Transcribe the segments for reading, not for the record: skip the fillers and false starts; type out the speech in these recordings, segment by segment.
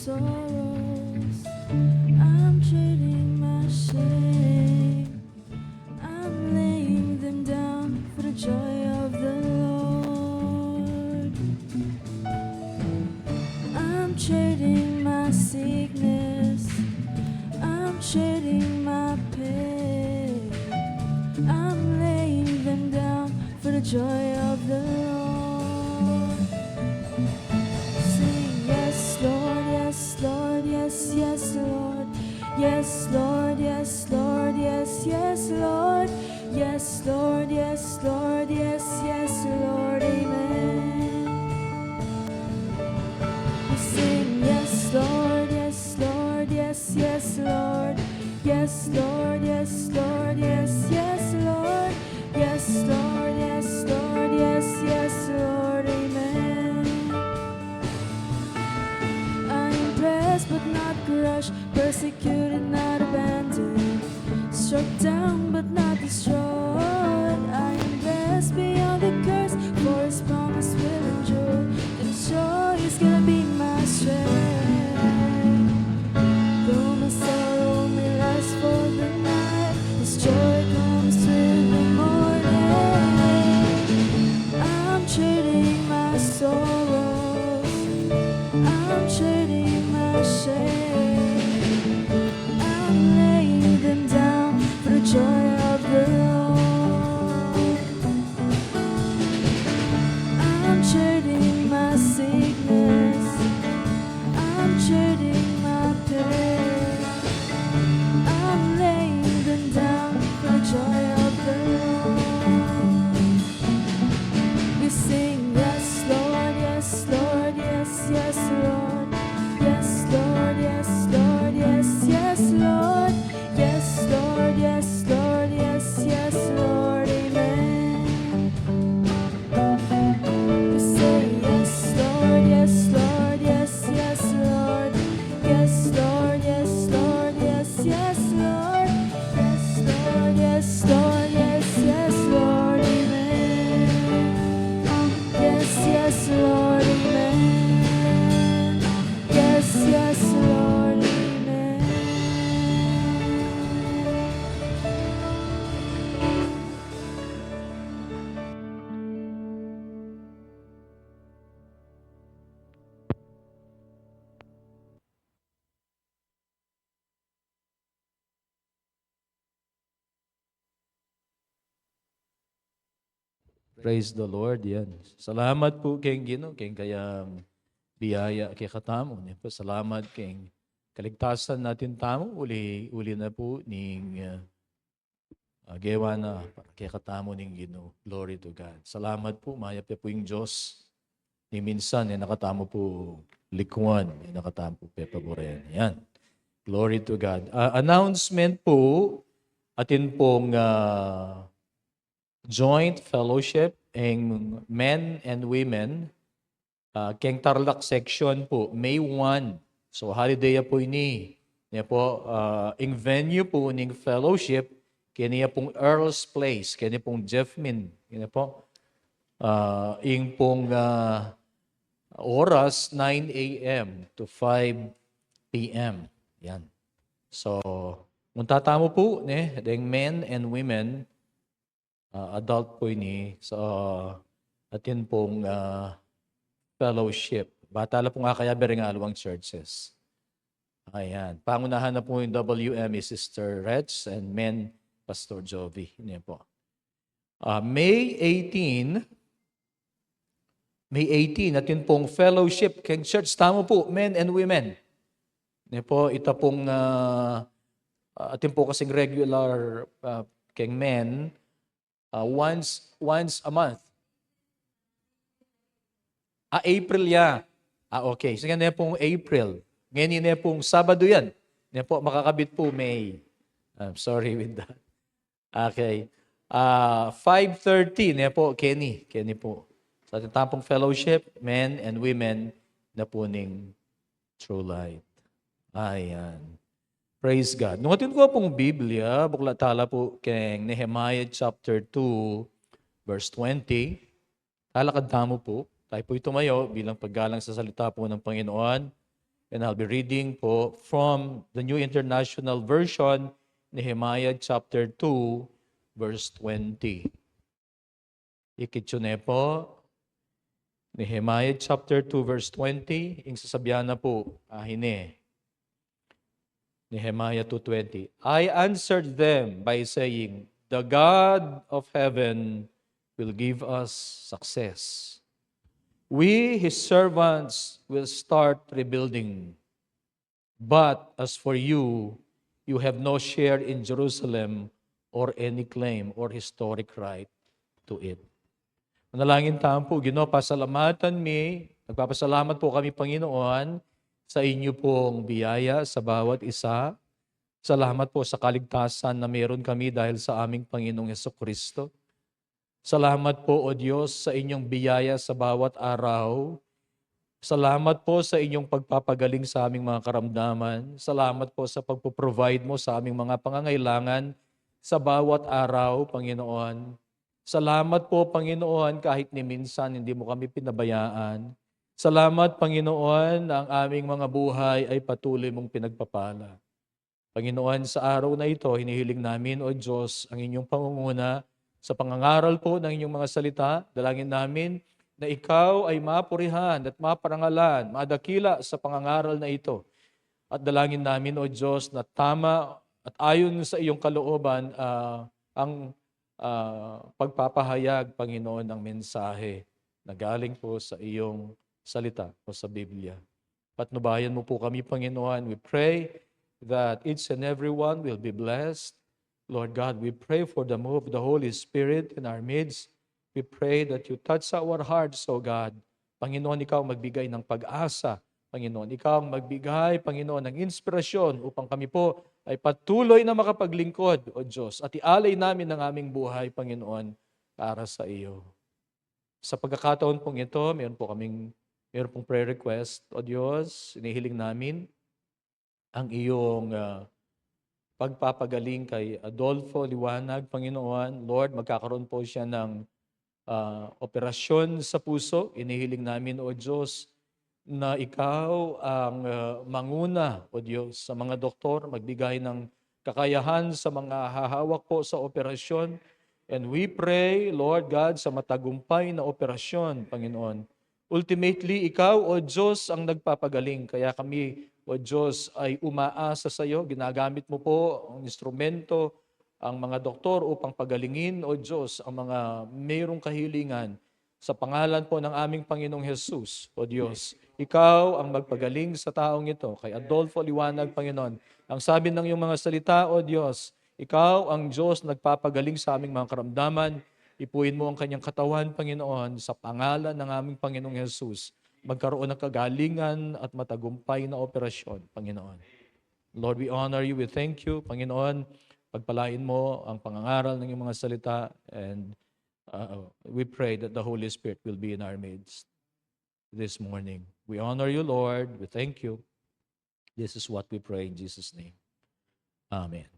sorrows. I'm trading my shame. I'm laying them down for the joy of the Lord. I'm trading my sickness. I'm trading my pain. I'm laying them down for the joy of the Lord. Sing yes, Lord, yes, Lord, yes, yes, Lord. Yes, Lord, yes, Lord, yes, yes, Lord. Yes, Lord, yes, Lord, yes, yes, Lord, amen. We sing yes, Lord, yes, Lord, yes, yes, Lord. Yes, Lord, yes, Lord, yes, yes, Lord. Yes, Lord, yes, Lord, yes, yes, Lord, amen. I'm pressed but not crushed, persecuted, not abandoned, struck down but not destroyed. I am blessed beyond the curse, for His promise will endure. The joy is gonna be my strength. Though my sorrow may last for the night, His joy comes with the morning. I'm trading my sorrows. I'm trading my shame. I'm laying them down for the joy of the Lord. I'm trading my sickness. I'm trading my pain. I'm laying them down for the joy of the Lord. We sing yes, Lord, yes, Lord, yes, yes, Lord. Yes, Lord, yes, Lord, yes, yes, Lord. Yes, Lord, yes, Lord, yes, yes, Lord, amen. We say yes, Lord, yes, Lord, yes, yes, Lord. Yes, Lord, yes, Lord, yes, yes, Lord. Yes, Lord, yes, Lord, yes, yes, Lord, amen. Yes, yes, Lord, amen. Yes, yes, Lord, amen. Praise the Lord. Yan. Salamat po kay Gino, kay kayang biyaya kay katamo. Yan po, salamat kay kaligtasan natin tamo. Uli na po ning gewa na kay katamo ning Gino. Glory to God. Salamat po. Mayap po yung Diyos. Ni minsan, nakatamo po likuan. Nakatamo po pepaboren. Yan. Glory to God. Announcement po, atin pong joint fellowship ng men and women. Keng Tarlac section po, May 1. So holiday po ini. Niya po, ang venue po ng fellowship, kaya pong Earl's Place, kaya pong Jeffmin. Kaya po, ing pong oras 9 a.m. to 5 p.m. Yan. So, kung tatamo po, deng men and women, adult po ini, sa atin pong fellowship. Batala po nga kaya bering alawang churches. Ayan. Pangunahan na po yung WM is Sister Reds and men, Pastor Jovi. Yan po. May 18, atin pong fellowship keng church. Tamo po, men and women. Yan po, ita pong atin po kasing regular keng men, once a month. April ya. Okay. So, yan pong April. Ngayon yun pong Sabado yan. Yan po, makakabit po May. I'm sorry with that. Okay. 5:30, yan po, Kenny. Kenny po. Sa ating tampong fellowship, men and women na po ning True Light. Ayan. Praise God. Nung atin ko pong Biblia, buklatala po kay Nehemiah chapter 2, verse 20. Talakad tamo po. Tayo po'y tumayo bilang paggalang sa salita po ng Panginoon. And I'll be reading po from the New International Version, Nehemiah chapter 2, verse 20. Ikitsune po, Nehemiah chapter 2, verse 20, ing sasabihan na po, ahine. Nehemiah 2:20. I answered them by saying, the God of heaven will give us success. We, his servants, will start rebuilding. But as for you, you have no share in Jerusalem or any claim or historic right to it. Manalangin tayo po, Ginoo, pasalamatan mi. Nagpapasalamat po kami, Panginoon, sa inyo pong biyaya sa bawat isa. Salamat po sa kaligtasan na meron kami dahil sa aming Panginoong Hesukristo. Salamat po, O Diyos, sa inyong biyaya sa bawat araw. Salamat po sa inyong pagpapagaling sa aming mga karamdaman. Salamat po sa pagpo-provide mo sa aming mga pangangailangan sa bawat araw, Panginoon. Salamat po, Panginoon, kahit ni minsan hindi mo kami pinabayaan. Salamat, Panginoon, na ang aming mga buhay ay patuloy mong pinagpapala. Panginoon, sa araw na ito, hinihiling namin, O Diyos, ang inyong pangunguna sa pangangaral po ng inyong mga salita. Dalangin namin na ikaw ay mapurihan at maparangalan, madakila sa pangangaral na ito. At dalangin namin, O Diyos, na tama at ayon sa iyong kalooban ang pagpapahayag, Panginoon, ng mensahe na galing po sa iyong salita o sa Biblia. Patnubayan mo po kami, Panginoon. We pray that each and every one will be blessed. Lord God, we pray for the move of the Holy Spirit in our midst. We pray that you touch our hearts, O God. Panginoon, ikaw magbigay ng pag-asa. Panginoon, ikaw magbigay, Panginoon, ng inspirasyon upang kami po ay patuloy na makapaglingkod, O Diyos, at ialay namin ang aming buhay, Panginoon, para sa iyo. Sa pagkakataon pong ito, meron pong prayer request, O Diyos, inihiling namin ang iyong pagpapagaling kay Adolfo Liwanag, Panginoon. Lord, magkakaroon po siya ng operasyon sa puso. Inihiling namin, O Diyos, na ikaw ang manguna, O Diyos, sa mga doktor, magbigay ng kakayahan sa mga hahawak po sa operasyon. And we pray, Lord God, sa matagumpay na operasyon, Panginoon. Ultimately, ikaw, O Diyos, ang nagpapagaling. Kaya kami, O Diyos, ay umaasa sa iyo. Ginagamit mo po ang instrumento, ang mga doktor upang pagalingin, O Diyos, ang mga mayroong kahilingan. Sa pangalan po ng aming Panginoong Jesus, O Diyos, ikaw ang magpagaling sa taong ito. Kay Adolfo Liwanag, Panginoon, ang sabi ng iyong mga salita, O Diyos, ikaw ang Diyos nagpapagaling sa aming mga karamdaman. Ipuin mo ang kanyang katawan, Panginoon, sa pangalan ng aming Panginoong Jesus. Magkaroon ng kagalingan at matagumpay na operasyon, Panginoon. Lord, we honor you, we thank you, Panginoon. Pagpalain mo ang pangangaral ng iyong mga salita, and we pray that the Holy Spirit will be in our midst this morning. We honor you, Lord. We thank you. This is what we pray in Jesus' name. Amen.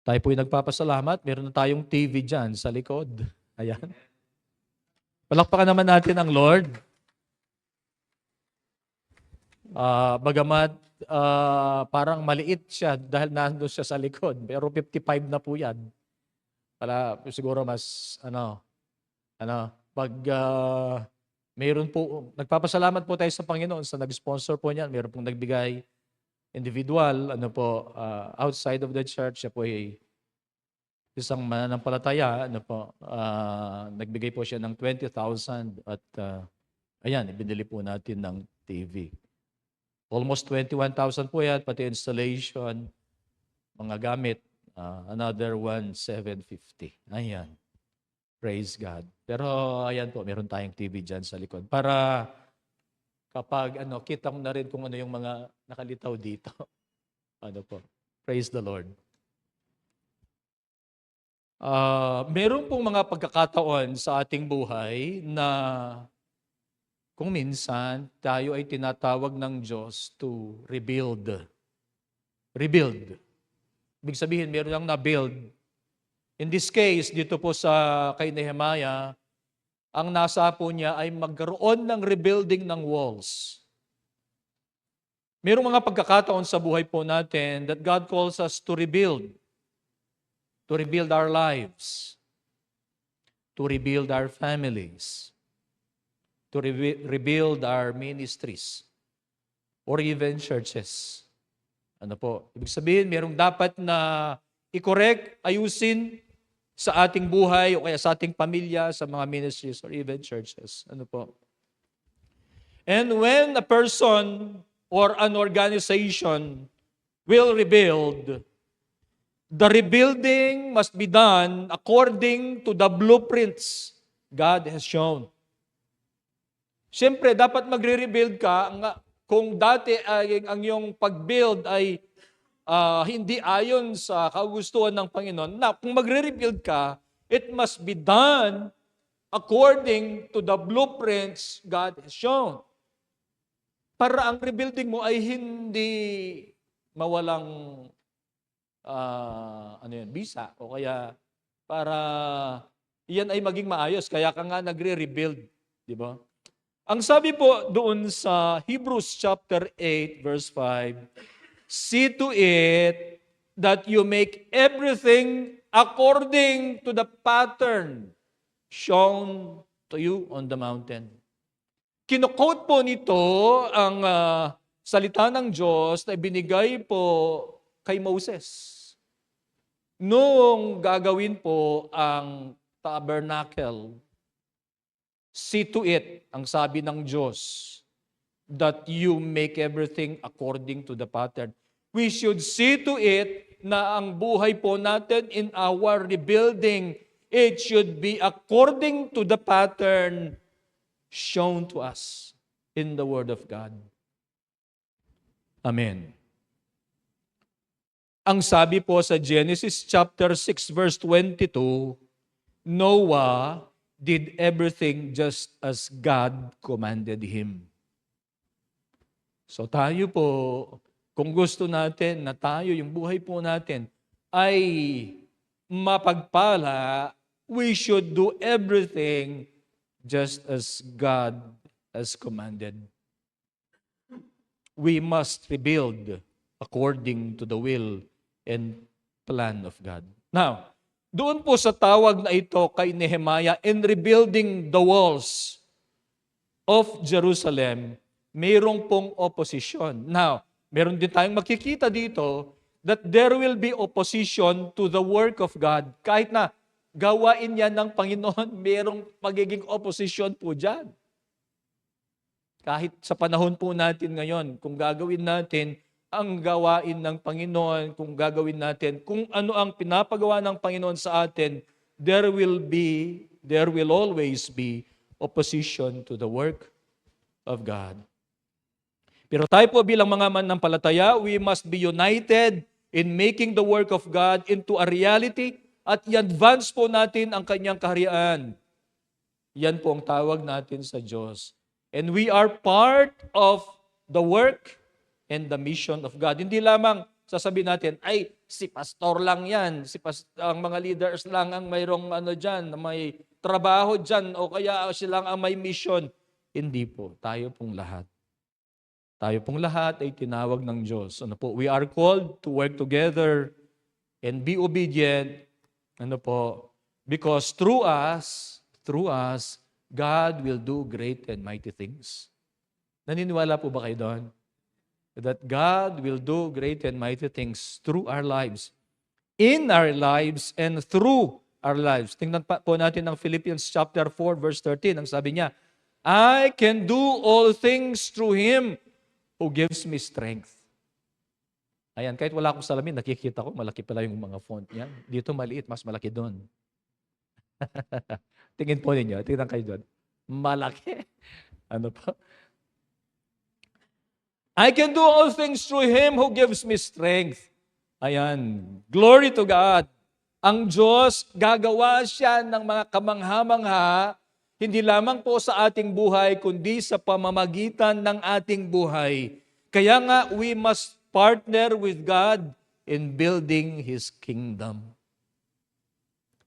Tayo po'y nagpapasalamat. Meron na tayong TV dyan sa likod. Ayan. Palakpakan naman natin ang Lord. Bagamat parang maliit siya dahil nandun siya sa likod. Pero 55 na po yan. Siguro mas, pag mayroon po, nagpapasalamat po tayo sa Panginoon sa nag-sponsor po niyan. Mayroon pong nagbigay individual, outside of the church. Siya po ay isang mananampalataya, nagbigay po siya ng 20,000 at ayan, ibinili po natin ng TV. Almost 21,000 po yan, pati installation, mga gamit, another 1,750. Ayan. Praise God. Pero ayan po, meron tayong TV dyan sa likod. Para kapag kita mo na rin kung ano yung mga nakalitaw dito. Praise the Lord. Meron pong mga pagkakataon sa ating buhay na kung minsan tayo ay tinatawag ng Diyos to rebuild. Rebuild. Ibig sabihin, meron lang na-build. In this case, dito po sa kay Nehemiah, ang nasa po niya ay magkaroon ng rebuilding ng walls. Mayroong mga pagkakataon sa buhay po natin that God calls us to rebuild our lives, to rebuild our families, to rebuild our ministries, or even churches. Ano po? Ibig sabihin, mayroong dapat na i-correct, ayusin sa ating buhay o kaya sa ating pamilya, sa mga ministries or even churches. Ano po? And when a person or an organization will rebuild, the rebuilding must be done according to the blueprints God has shown. Siyempre, dapat magre-rebuild ka kung dati ay ang iyong pag-build ay hindi ayon sa kagustuhan ng Panginoon. Na kung magre-rebuild ka, it must be done according to the blueprints God has shown. Para ang rebuilding mo ay hindi mawalang bisa o kaya para iyan ay maging maayos. Kaya ka nga nagre-rebuild. Di ba? Ang sabi po doon sa Hebrews chapter 8 verse 5, see to it that you make everything according to the pattern shown to you on the mountain. Kino-quote po nito ang salita ng Diyos na ibinigay po kay Moses. Noong gagawin po ang tabernacle, see to it, ang sabi ng Diyos, that you make everything according to the pattern. We should see to it na ang buhay po natin in our rebuilding, it should be according to the pattern shown to us in the Word of God. Amen. Ang sabi po sa Genesis chapter 6 verse 22, Noah did everything just as God commanded him. So tayo po, kung gusto natin na tayo, yung buhay po natin, ay mapagpala, we should do everything just as God has commanded. We must rebuild according to the will and plan of God. Now, doon po sa tawag na ito kay Nehemiah, in rebuilding the walls of Jerusalem, mayroong pong opposition. Now, meron din tayong makikita dito that there will be opposition to the work of God. Kahit na gawain yan ng Panginoon, mayroong magiging opposition po dyan. Kahit sa panahon po natin ngayon, kung gagawin natin ang gawain ng Panginoon, kung gagawin natin, kung ano ang pinapagawa ng Panginoon sa atin, there will always be opposition to the work of God. Pero tayo po bilang mga manampalataya, we must be united in making the work of God into a reality at i-advance po natin ang kanyang kaharian. Yan po ang tawag natin sa Diyos. And we are part of the work and the mission of God. Hindi lamang sasabihin natin, ay, si pastor lang yan, ang mga leaders lang ang mayroong dyan, may trabaho dyan, o kaya silang ang may mission. Hindi po, tayo pong lahat. Tayo pong lahat ay tinawag ng Diyos. We are called to work together and be obedient. Because through us, God will do great and mighty things. Naniniwala po ba kayo doon? That God will do great and mighty things through our lives, in our lives, and through our lives. Tingnan po natin ang Philippians chapter 4, verse 13. Ang sabi niya, I can do all things through Him who gives me strength. Ayan, kahit wala akong salamin, nakikita ko, malaki pala yung mga font niya. Dito maliit, mas malaki doon. Tingin po ninyo, tingnan kayo doon. Malaki. Ano pa? I can do all things through Him who gives me strength. Ayan. Glory to God. Ang Diyos, gagawa siya ng mga kamangha-mangha, hindi lamang po sa ating buhay, kundi sa pamamagitan ng ating buhay. Kaya nga, we must partner with God in building His kingdom.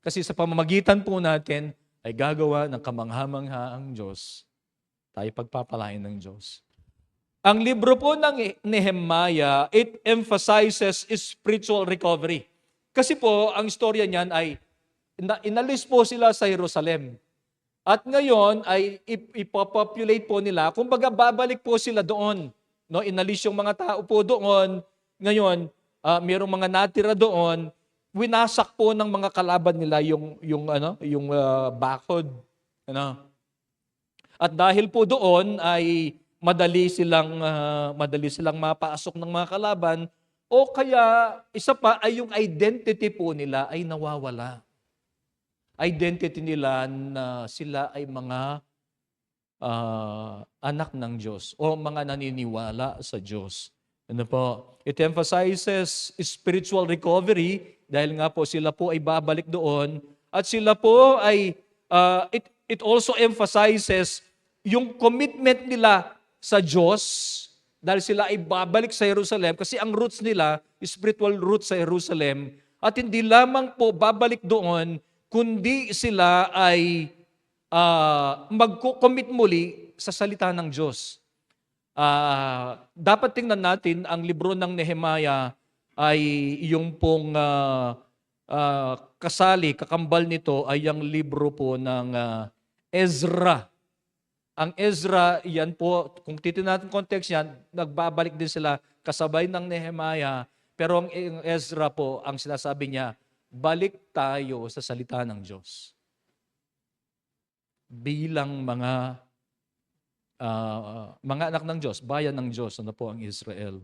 Kasi sa pamamagitan po natin, ay gagawa ng kamangha-mangha ang Diyos. Tayo pagpapalain ng Diyos. Ang libro po ng Nehemiah, it emphasizes spiritual recovery. Kasi po, ang istorya niyan ay inalis po sila sa Jerusalem. At ngayon ay ipopopulate po nila, kumbaga babalik po sila doon. No, inalis yung mga tao po doon. Ngayon, mayroong mga natira doon, winasak po ng mga kalaban nila yung bakod. Ano? At dahil po doon ay madali silang mapasok ng mga kalaban, o kaya isa pa ay yung identity po nila ay nawawala. Identity nila na sila ay mga anak ng Diyos o mga naniniwala sa Diyos. Ano po? It emphasizes spiritual recovery dahil nga po sila po ay babalik doon at sila po ay it also emphasizes yung commitment nila sa Diyos dahil sila ay babalik sa Jerusalem kasi ang roots nila, spiritual roots sa Jerusalem, at hindi lamang po babalik doon kundi sila ay mag-commit muli sa salita ng Diyos. Dapat tingnan natin ang libro ng Nehemiah ay yung pong kakambal nito ay ang libro po ng Ezra. Ang Ezra, yan po, kung titignan natin context yan, nagbabalik din sila kasabay ng Nehemiah. Pero ang Ezra po, ang sinasabi niya, balik tayo sa salita ng Diyos. Bilang mga anak ng Diyos, bayan ng Diyos, ano po ang Israel.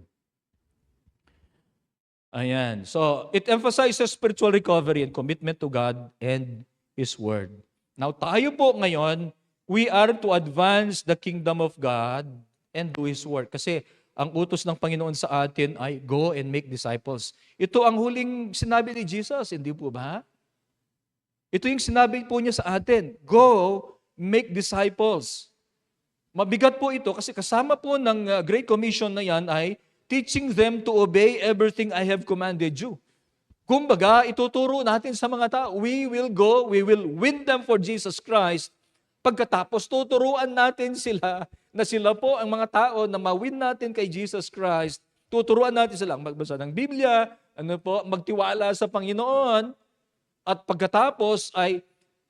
Ayan. So, it emphasizes spiritual recovery and commitment to God and His Word. Now, tayo po ngayon, we are to advance the kingdom of God and do His work. Kasi ang utos ng Panginoon sa atin ay go and make disciples. Ito ang huling sinabi ni Jesus, hindi po ba? Ito yung sinabi po niya sa atin, go make disciples. Mabigat po ito kasi kasama po ng Great Commission na yan ay teaching them to obey everything I have commanded you. Kumbaga, ituturo natin sa mga tao, we will go, we will win them for Jesus Christ. Pagkatapos, tuturuan natin sila na sila po ang mga tao na mawin natin kay Jesus Christ. Tuturuan natin silang magbasa ng Biblia, magtiwala sa Panginoon. At pagkatapos ay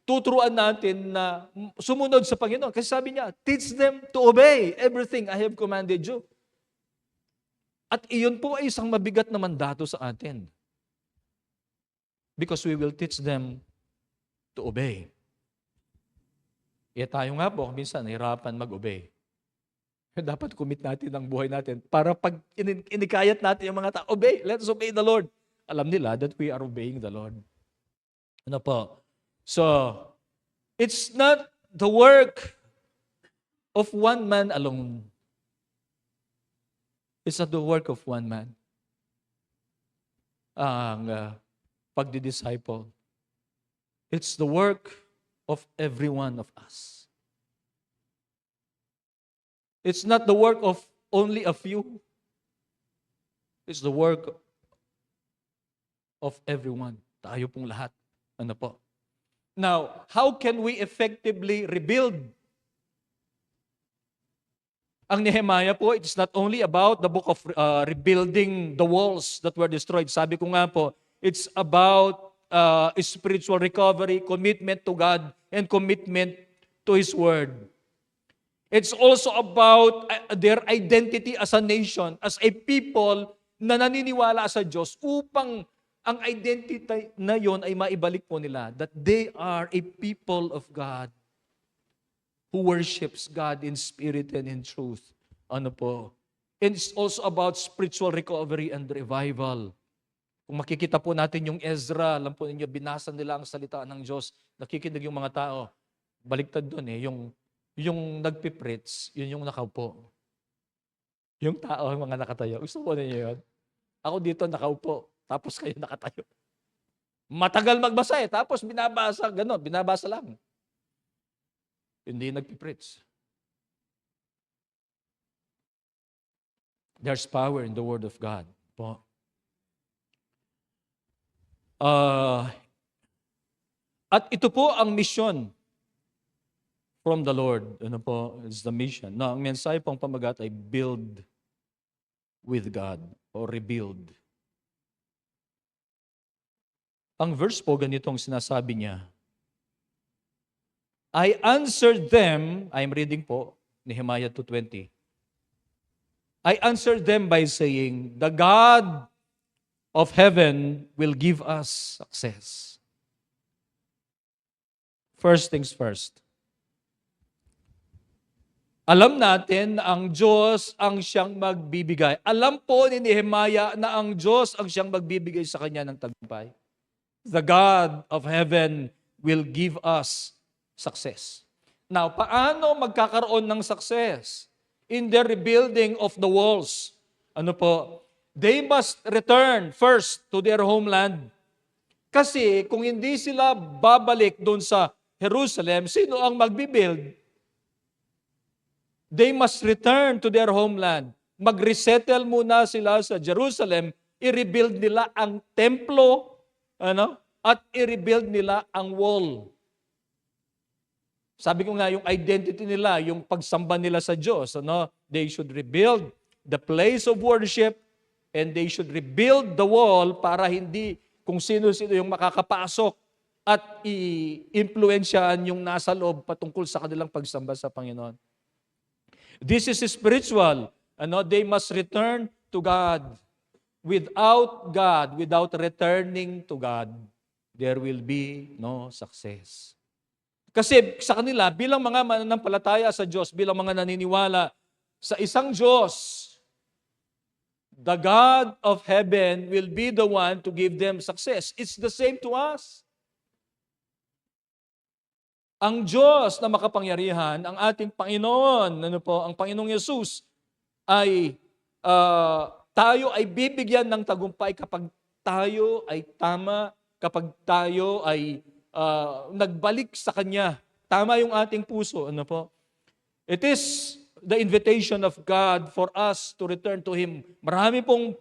tuturuan natin na sumunod sa Panginoon. Kasi sabi niya, teach them to obey everything I have commanded you. At iyon po ay isang mabigat na mandato sa atin. Because we will teach them to obey. Tayo nga po, minsan nahirapan mag-obey. Dapat commit natin ang buhay natin para pag inikayat natin yung mga tao, obey, let's obey the Lord. Alam nila that we are obeying the Lord. Ano po? So, it's not the work of one man alone. It's not the work of one man. Ang pagdi-disciple. It's the work of every one of us. It's not the work of only a few. It's the work of everyone. Tayo pong lahat. Ano po? Now, how can we effectively rebuild? Ang Nehemiah po, it's not only about the book of rebuilding the walls that were destroyed. Sabi ko nga po, it's about spiritual recovery, commitment to God, and commitment to His Word. It's also about their identity as a nation, as a people na naniniwala sa Diyos upang ang identity na yon ay maibalik po nila that they are a people of God who worships God in spirit and in truth. Ano po? And it's also about spiritual recovery and revival. Kung makikita po natin yung Ezra, alam po ninyo, binasa nila ang salita ng Diyos, nakikinig yung mga tao. Baliktad doon yung nagpipreach, yun yung nakaupo. Yung tao, yung mga nakatayo. Gusto po ninyo yun? Ako dito nakaupo, tapos kayo nakatayo. Matagal magbasa tapos binabasa lang. Hindi nagpipreach. There's power in the Word of God. Po. At ito po ang mission from the Lord. Ano po, is the mission. No, ang mensahe pong pamagat ay build with God or rebuild. Ang verse po, ganitong sinasabi niya, I answered them, I'm reading po, Nehemiah 2:20. I answered them by saying, the God of heaven will give us success. First things first. Alam natin na ang Diyos ang siyang magbibigay. Alam po ni Nehemiah na ang Diyos ang siyang magbibigay sa kanya ng tagumpay. The God of heaven will give us success. Now, paano magkakaroon ng success? In the rebuilding of the walls. Ano po? They must return first to their homeland. Kasi kung hindi sila babalik doon sa Jerusalem, sino ang magbibuild? They must return to their homeland. Mag-resettle muna sila sa Jerusalem, i-rebuild nila ang templo, at i-rebuild nila ang wall. Sabi ko nga, yung identity nila, yung pagsamba nila sa Diyos, they should rebuild the place of worship and they should rebuild the wall para hindi kung sino-sino yung makakapasok at i-impluensyahan yung nasa loob patungkol sa kanilang pagsamba sa Panginoon. This is spiritual. They must return to God. Without returning to God, there will be no success. Kasi sa kanila, bilang mga mananampalataya sa Diyos, bilang mga naniniwala sa isang Diyos, the God of heaven will be the one to give them success. It's the same to us. Ang Diyos na makapangyarihan, ang ating Panginoon, ang Panginoong Yesus, ay tayo ay bibigyan ng tagumpay kapag tayo ay tama, kapag tayo ay nagbalik sa Kanya. Tama yung ating puso. It is the invitation of God for us to return to Him. Marami pong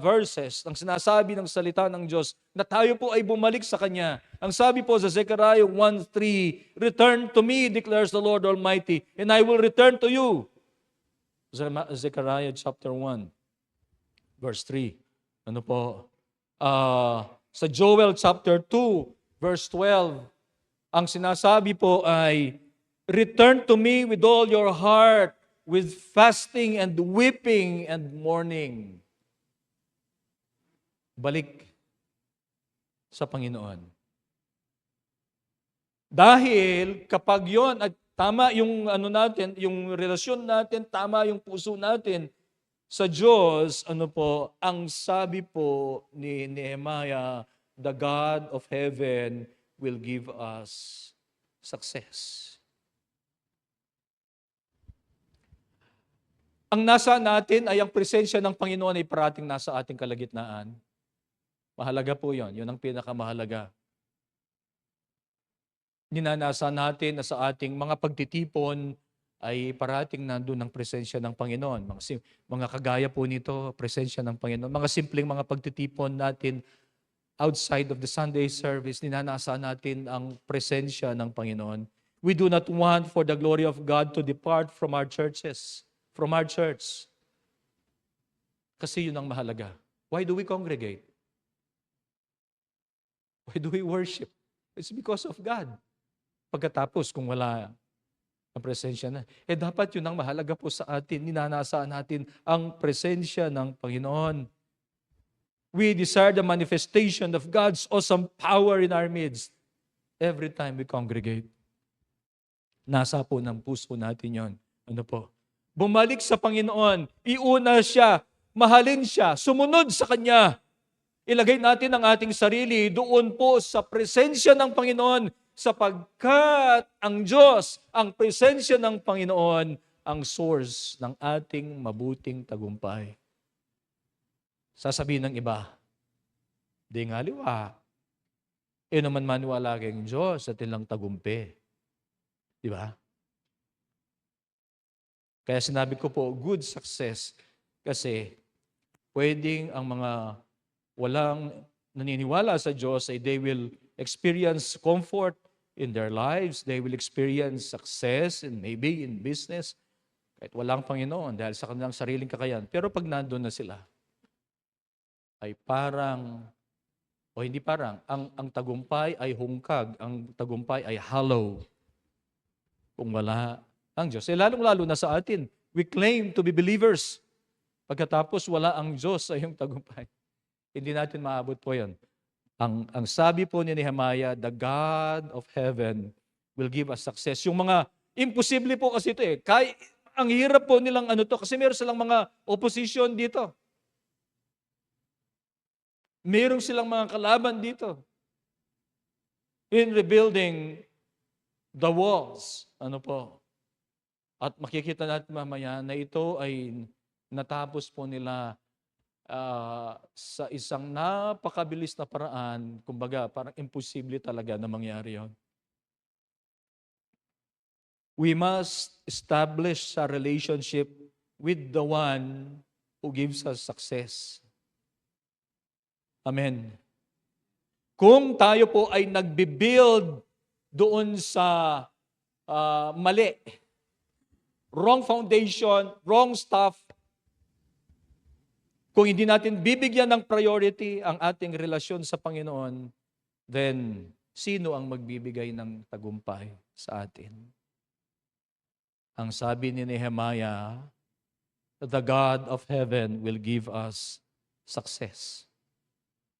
verses ang sinasabi ng salita ng Diyos na tayo po ay bumalik sa Kanya. Ang sabi po sa Zechariah 1:3, return to me, declares the Lord Almighty, and I will return to you. Zechariah chapter 1, verse 3. Sa Joel chapter 2, verse 12, ang sinasabi po ay, return to me with all your heart, with fasting and weeping and mourning. Balik sa Panginoon. Dahil kapag yon at tama yung yung relasyon natin, tama yung puso natin sa Diyos, ang sabi po ni Nehemiah, the God of heaven will give us success. Ang nasa natin ay ang presensya ng Panginoon ay parating nasa ating kalagitnaan. Mahalaga po yon. Yun ang pinakamahalaga. Ninanasa natin na sa ating mga pagtitipon ay parating nandun ang presensya ng Panginoon. Mga kagaya po nito, presensya ng Panginoon. Mga simpleng mga pagtitipon natin outside of the Sunday service, ninanasa natin ang presensya ng Panginoon. We do not want for the glory of God to depart from our churches, from our church. Kasi yun ang mahalaga. Why do we congregate? Why do we worship? It's because of God. Pagkatapos, kung wala ang presensya na, dapat yun ang mahalaga po sa atin. Ninanasaan natin ang presensya ng Panginoon. We desire the manifestation of God's awesome power in our midst every time we congregate. Nasa po ng puso natin yon. Bumalik sa Panginoon, iuna siya, mahalin siya, sumunod sa Kanya. Ilagay natin ang ating sarili doon po sa presensya ng Panginoon sapagkat ang Diyos, ang presensya ng Panginoon, ang source ng ating mabuting tagumpay. Sasabihin ng iba, di nga liwa. Naman maniwala kayong Diyos at ilang tagumpi. Di ba? Kaya sinabi ko po, good success. Kasi pwedeng ang mga walang naniniwala sa Diyos ay they will experience comfort in their lives. They will experience success and maybe in business kahit walang Panginoon dahil sa kanilang sariling kakayahan. Pero pag nandun na sila, ay parang, o hindi parang, ang tagumpay ay hungkag, ang tagumpay ay hollow kung wala ang Diyos. Lalong-lalo na sa atin, we claim to be believers. Pagkatapos wala ang Diyos sa iyong tagumpay. Hindi natin maabot po yan. Ang sabi po ni Nehemiah, the God of heaven will give us success. Yung mga imposible po kasi ito eh. Ang hirap po nilang kasi meron silang mga opposition dito. Meron silang mga kalaban dito. In rebuilding the walls. At makikita natin mamaya na ito ay natapos po nila sa isang napakabilis na paraan, kumbaga parang imposible talaga na mangyari yon. We must establish a relationship with the one who gives us success. Amen. Kung tayo po ay nagbibuild doon sa mali, wrong foundation, wrong stuff, kung hindi natin bibigyan ng priority ang ating relasyon sa Panginoon, then sino ang magbibigay ng tagumpay sa atin? Ang sabi ni Nehemiah, the God of heaven will give us success.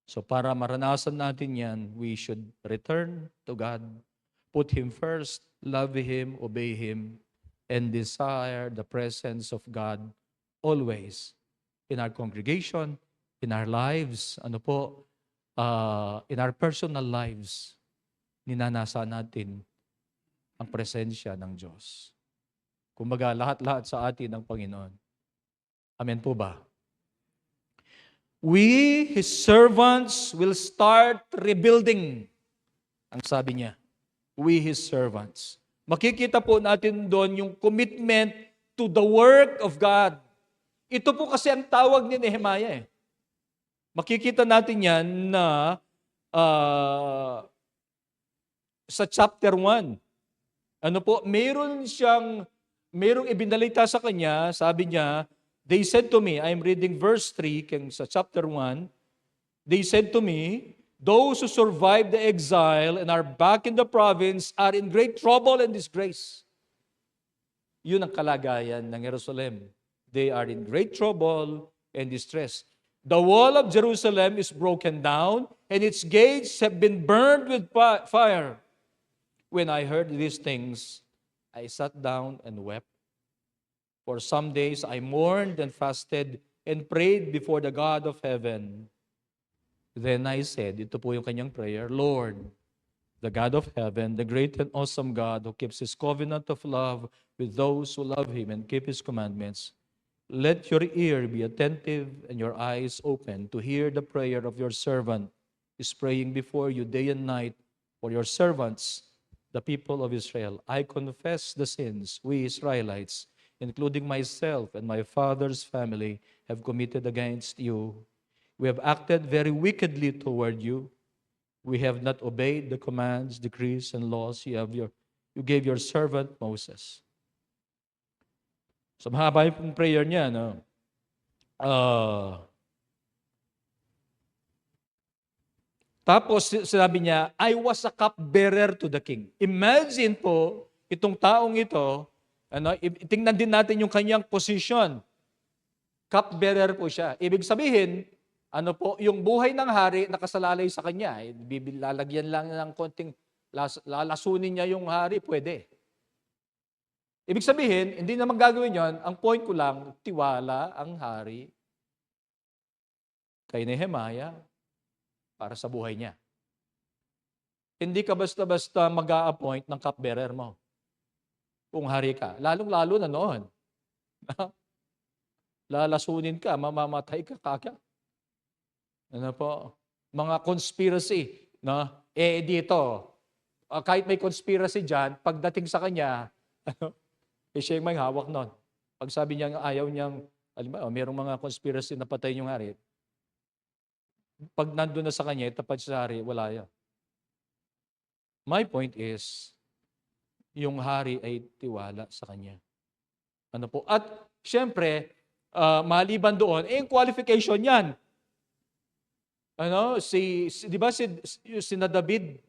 So para maranasan natin yan, we should return to God, put Him first, love Him, obey Him, and desire the presence of God always in our congregation, in our lives, in our personal lives, ninanasa natin ang presensya ng Diyos. Kumbaga, lahat-lahat sa atin ng Panginoon. Amen po ba? We, His servants, will start rebuilding. Ang sabi niya, we, His servants. Makikita po natin doon yung commitment to the work of God. Ito po kasi ang tawag ni Nehemiah. Makikita natin yan na sa chapter 1. Merong ibinalita sa kanya, sabi niya, they said to me, I'm reading verse 3 sa chapter 1, they said to me, those who survived the exile and are back in the province are in great trouble and disgrace. Yun ang kalagayan ng Jerusalem. They are in great trouble and distress. The wall of Jerusalem is broken down, and its gates have been burned with fire. When I heard these things, I sat down and wept. For some days I mourned and fasted and prayed before the God of heaven. Then I said, ito po yung kanyang prayer, Lord, the God of heaven, the great and awesome God who keeps His covenant of love with those who love Him and keep His commandments, let your ear be attentive and your eyes open to hear the prayer of your servant is praying before you day and night for your servants, the people of Israel. I confess the sins we Israelites, including myself and my father's family, have committed against you. We have acted very wickedly toward you. We have not obeyed the commands, decrees, and laws you gave your servant Moses. So mahaba yung prayer niya, no? Tapos sinabi niya, I was a cupbearer to the king. Imagine po, itong taong ito, tingnan din natin yung kanyang position. Cupbearer po siya. Ibig sabihin, yung buhay ng hari nakasalalay sa kanya. Lalagyan lang ng konting, lalasunin niya yung hari, pwede. Ibig sabihin, hindi naman gagawin yon. Ang point ko lang, tiwala ang hari kay Nehemiah para sa buhay niya. Hindi ka basta-basta mag-a-appoint ng cupbearer mo kung hari ka. Lalong-lalo na noon. Lalasunin ka, mamamatay ka kaka. Mga conspiracy. Dito, kahit may conspiracy dyan, pagdating sa kanya, siya yung may hawak nun. Pag sabi niya ayaw niyang, mayroong mga conspiracy na patayin yung hari, pag nandun na sa kanya, tapat siya sa hari, wala yan. My point is, yung hari ay tiwala sa kanya. Ano po? At syempre, maliban doon, yung qualification yan. Ano, di ba si na David,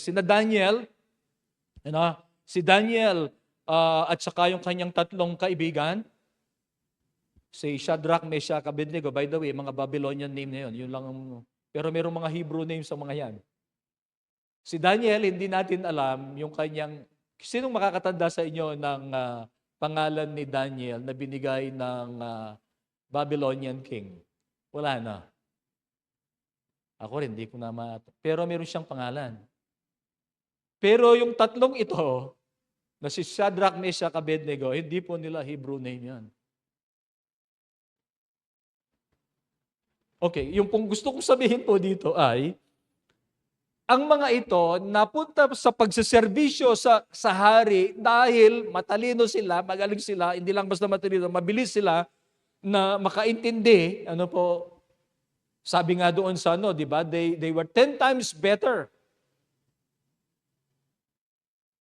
si na Daniel, ano, si Daniel at saka yung kanyang tatlong kaibigan, si Shadrach, Meshach, Abednego, by the way, mga Babylonian name na yun lang, pero mayroong mga Hebrew names sa mga yan. Si Daniel, hindi natin alam yung kanyang, sinong makakatanda sa inyo ng pangalan ni Daniel na binigay ng Babylonian king? Wala na. Ako rin, hindi ko na pero meron siyang pangalan. Pero yung tatlong ito, na si Shadrach, Meshach, Abednego, hindi po nila Hebrew name yan. Okay, yung pong gusto kong sabihin po dito ay, ang mga ito napunta sa pagsaserbisyo sa hari dahil matalino sila, magaling sila, hindi lang basta matalino, mabilis sila na makaintindi, ano po, sabi nga doon sa di ba? They were 10 times better.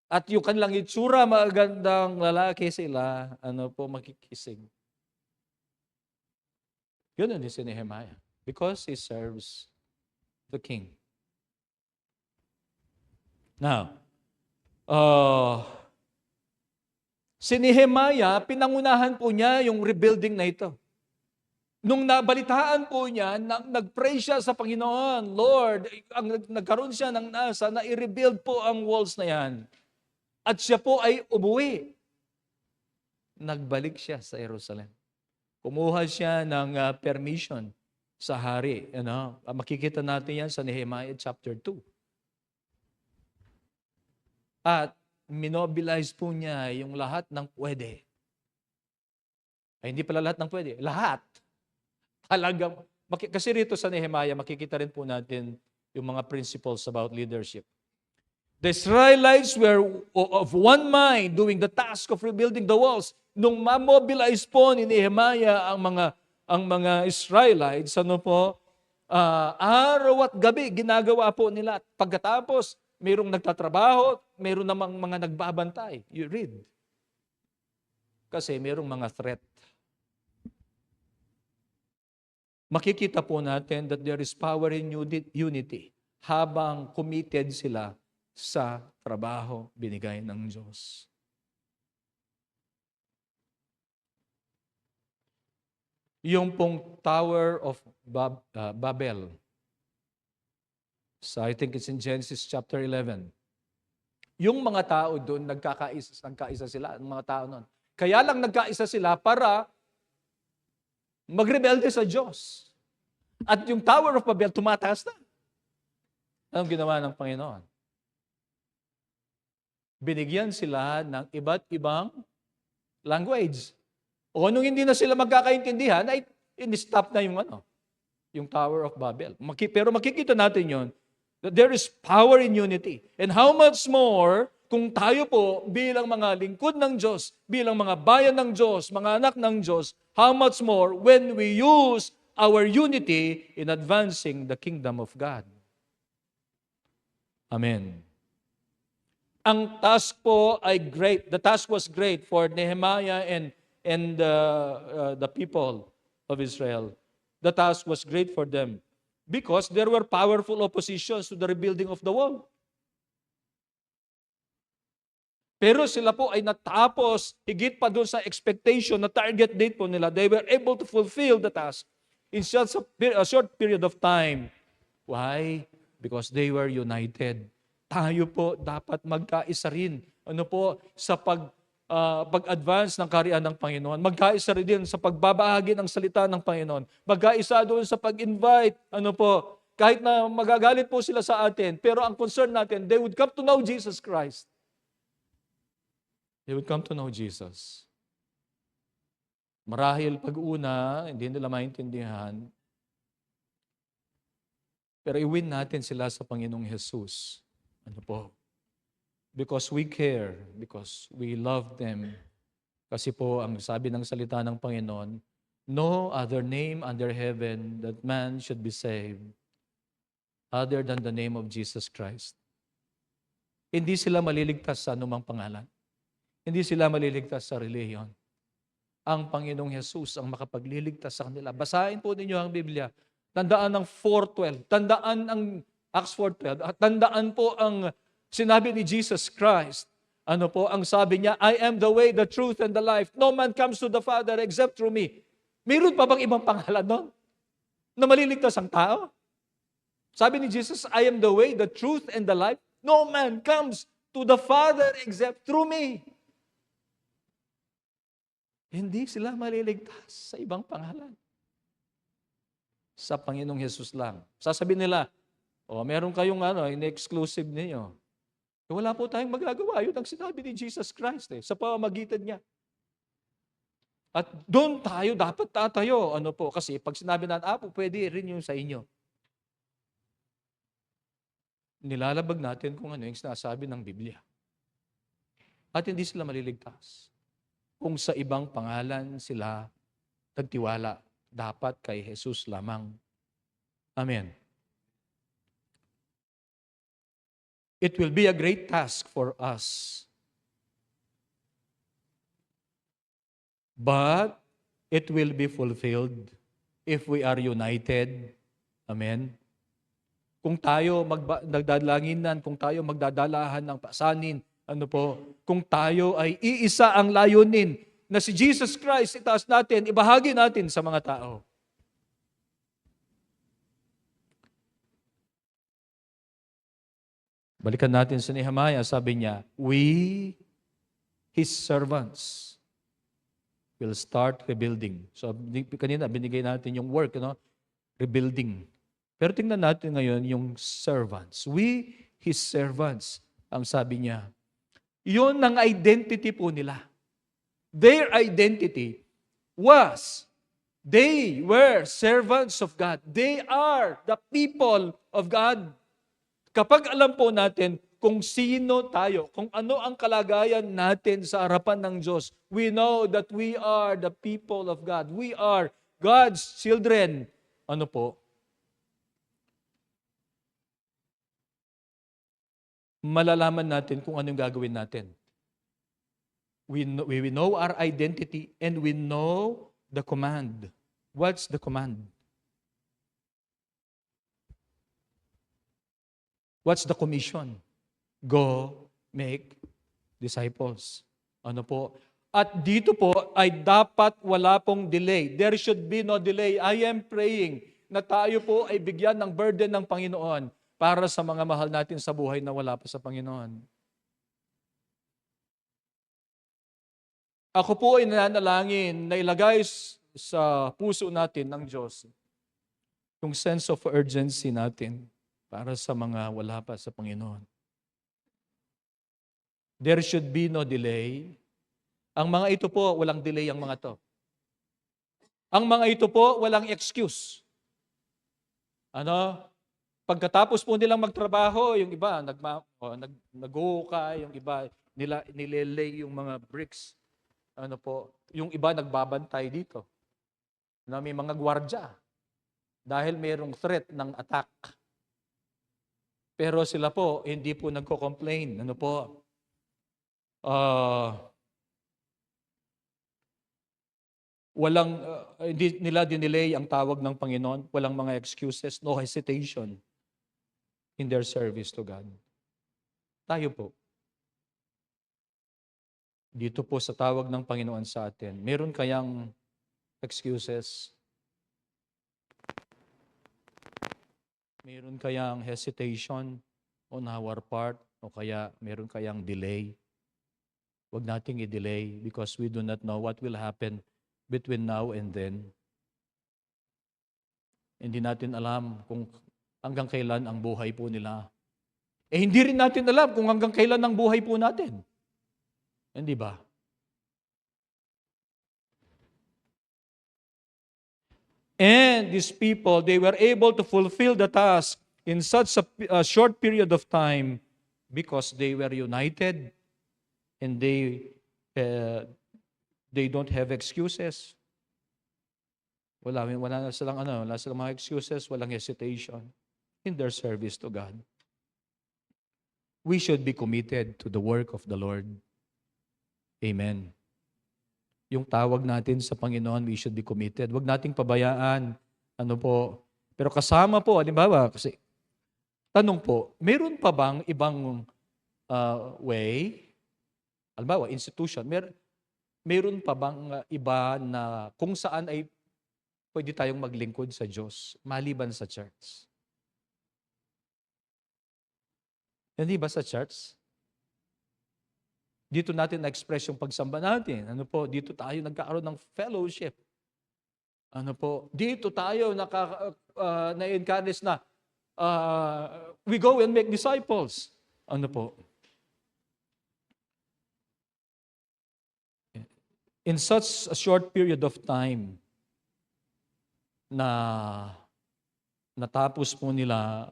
At yung kanilang itsura, magandang lalaki sila, ano po, makikisig. Yun din si Nehemiah. Because he serves the king. Now, si Nehemiah, pinangunahan po niya yung rebuilding na ito. Nung nabalitaan po niya, nag-pray siya sa Panginoon, Lord, nagkaroon siya ng nasa na i-rebuild po ang walls na yan. At siya po ay umuwi. Nagbalik siya sa Jerusalem. Kumuha siya ng permission sa hari. Makikita natin yan sa Nehemiah chapter 2. At minobilize po niya yung lahat ng pwede. Ay, hindi pala lahat ng pwede. Lahat. Talagang, kasi rito sa Nehemiah, makikita rin po natin yung mga principles about leadership. The Israelites were of one mind doing the task of rebuilding the walls. Nung ma-mobilize po ni Nehemiah ang mga Israelites, araw at gabi, ginagawa po nila. At pagkatapos, mayroong nagtatrabaho, mayroong namang mga nagbabantay. You read. Kasi mayroong mga threat. Makikita po natin that there is power in unity habang committed sila sa trabaho binigay ng Diyos. Yung pong Tower of Babel, so I think it's in Genesis chapter 11. Yung mga tao doon, nagkaisa sila, ang mga tao noon. Kaya lang nagkaisa sila para magrebelde sa Diyos. At yung Tower of Babel, tumataas na. Anong ginawa ng Panginoon? Binigyan sila ng iba't ibang language. O nung hindi na sila magkakaintindihan, ay in-stop na yung Tower of Babel. Pero makikita natin yon that there is power in unity. And how much more kung tayo po bilang mga lingkod ng Diyos, bilang mga bayan ng Diyos, mga anak ng Diyos, how much more when we use our unity in advancing the kingdom of God. Amen. Ang task po ay great. The task was great for Nehemiah and the people of Israel. The task was great for them because there were powerful oppositions to the rebuilding of the wall. Pero sila po ay natapos, higit pa doon sa expectation na target date po nila. They were able to fulfill the task in just a short period of time. Why? Because they were united. Tayo po dapat magkaisa rin. Sa pag-advance ng kaharian ng Panginoon. Magkaisa rin din sa pagbabahagi ng salita ng Panginoon. Magkaisa doon sa pag-invite. Kahit na magagalit po sila sa atin, pero ang concern natin, they would come to know Jesus Christ. They would come to know Jesus. Marahil pag-una, hindi nila maintindihan, pero i-win natin sila sa Panginoong Jesus. Because we care, because we love them. Kasi po, ang sabi ng salita ng Panginoon, no other name under heaven that man should be saved other than the name of Jesus Christ. Hindi sila maliligtas sa anumang pangalan. Hindi sila maliligtas sa relihiyon. Ang Panginoong Hesus ang makapagliligtas sa kanila. Basahin po ninyo ang Biblia. Tandaan ang 4:12. Tandaan ang Acts 4:12. At tandaan po ang sinabi ni Jesus Christ. Ano po ang sabi niya? I am the way, the truth, and the life. No man comes to the Father except through me. Mayroon pa bang ibang pangalan doon? Na maliligtas ang tao? Sabi ni Jesus, I am the way, the truth, and the life. No man comes to the Father except through me. Hindi sila maliligtas sa ibang pangalan. Sa Panginoong Hesus lang. Sasabihin nila, meron kayong in-exclusive ninyo. Wala po tayong magagawa. Yun ang sinabi ni Jesus Christ sa pamamagitan niya. At doon tayo dapat tatayo. Kasi pag sinabi na, pwede rin yung sa inyo. Nilalabag natin kung ano yung sinasabi ng Biblia. At hindi sila maliligtas. Kung sa ibang pangalan sila nagtiwala, dapat kay Jesus lamang. Amen. It will be a great task for us. But it will be fulfilled if we are united. Amen. Kung tayo nagdadalanginan, kung tayo magdadalahan ng pasanin, kung tayo ay iisa ang layunin na si Jesus Christ, itaas natin, ibahagi natin sa mga tao. Balikan natin sa Nehemiah, sabi niya, we, His servants, will start rebuilding. So, kanina, binigay natin yung work, rebuilding. Pero tingnan natin ngayon yung servants. We, His servants, ang sabi niya. Yun ang identity po nila. Their identity was, they were servants of God. They are the people of God. Kapag alam po natin kung sino tayo, kung ano ang kalagayan natin sa harapan ng Diyos, we know that we are the people of God. We are God's children. Malalaman natin kung anong gagawin natin. We know our identity and we know the command. What's the command? What's the commission? Go make disciples. At dito po ay dapat wala pong delay. There should be no delay. I am praying na tayo po ay bigyan ng burden ng Panginoon para sa mga mahal natin sa buhay na wala pa sa Panginoon. Ako po ay nananalangin na ilagay sa puso natin ng Diyos yung sense of urgency natin para sa mga wala pa sa Panginoon. There should be no delay. Ang mga ito po, walang delay ang mga to. Ang mga ito po, walang excuse. Pagkatapos po nilang magtrabaho, yung iba, nag-uhukay, yung iba, nilelay yung mga bricks. Yung iba nagbabantay dito. May mga gwardya. Dahil mayroong threat ng attack. Pero sila po, hindi po nagko-complain. Hindi nila dinelay ang tawag ng Panginoon. Walang mga excuses, no hesitation in their service to God. Tayo po, dito po sa tawag ng Panginoon sa atin, meron kayang excuses? Meron kayang hesitation on our part? O kaya meron kayang delay? Huwag nating i-delay because we do not know what will happen between now and then. Hindi natin alam kung hanggang kailan ang buhay po nila. Hindi rin natin alam kung hanggang kailan ang buhay po natin. Hindi ba? And these people, they were able to fulfill the task in such a short period of time because they were united and they don't have excuses. Wala silang mga excuses, walang hesitation in their service to God. we should be committed to the work of the Lord. Amen. Yung tawag natin sa Panginoon, we should be committed. Huwag nating pabayaan. Ano po? Pero kasama po, halimbawa, kasi tanong po, meron pa bang ibang way? Halimbawa, institution, meron pa bang iba na kung saan ay pwede tayong maglingkod sa Diyos maliban sa church? Hindi ba sa church? Dito natin na-express yung pagsamba natin. Ano po, dito tayo nagkakaroon ng fellowship. Ano po, dito tayo na-encourage na we go and make disciples. Ano po? In such a short period of time na natapos po nila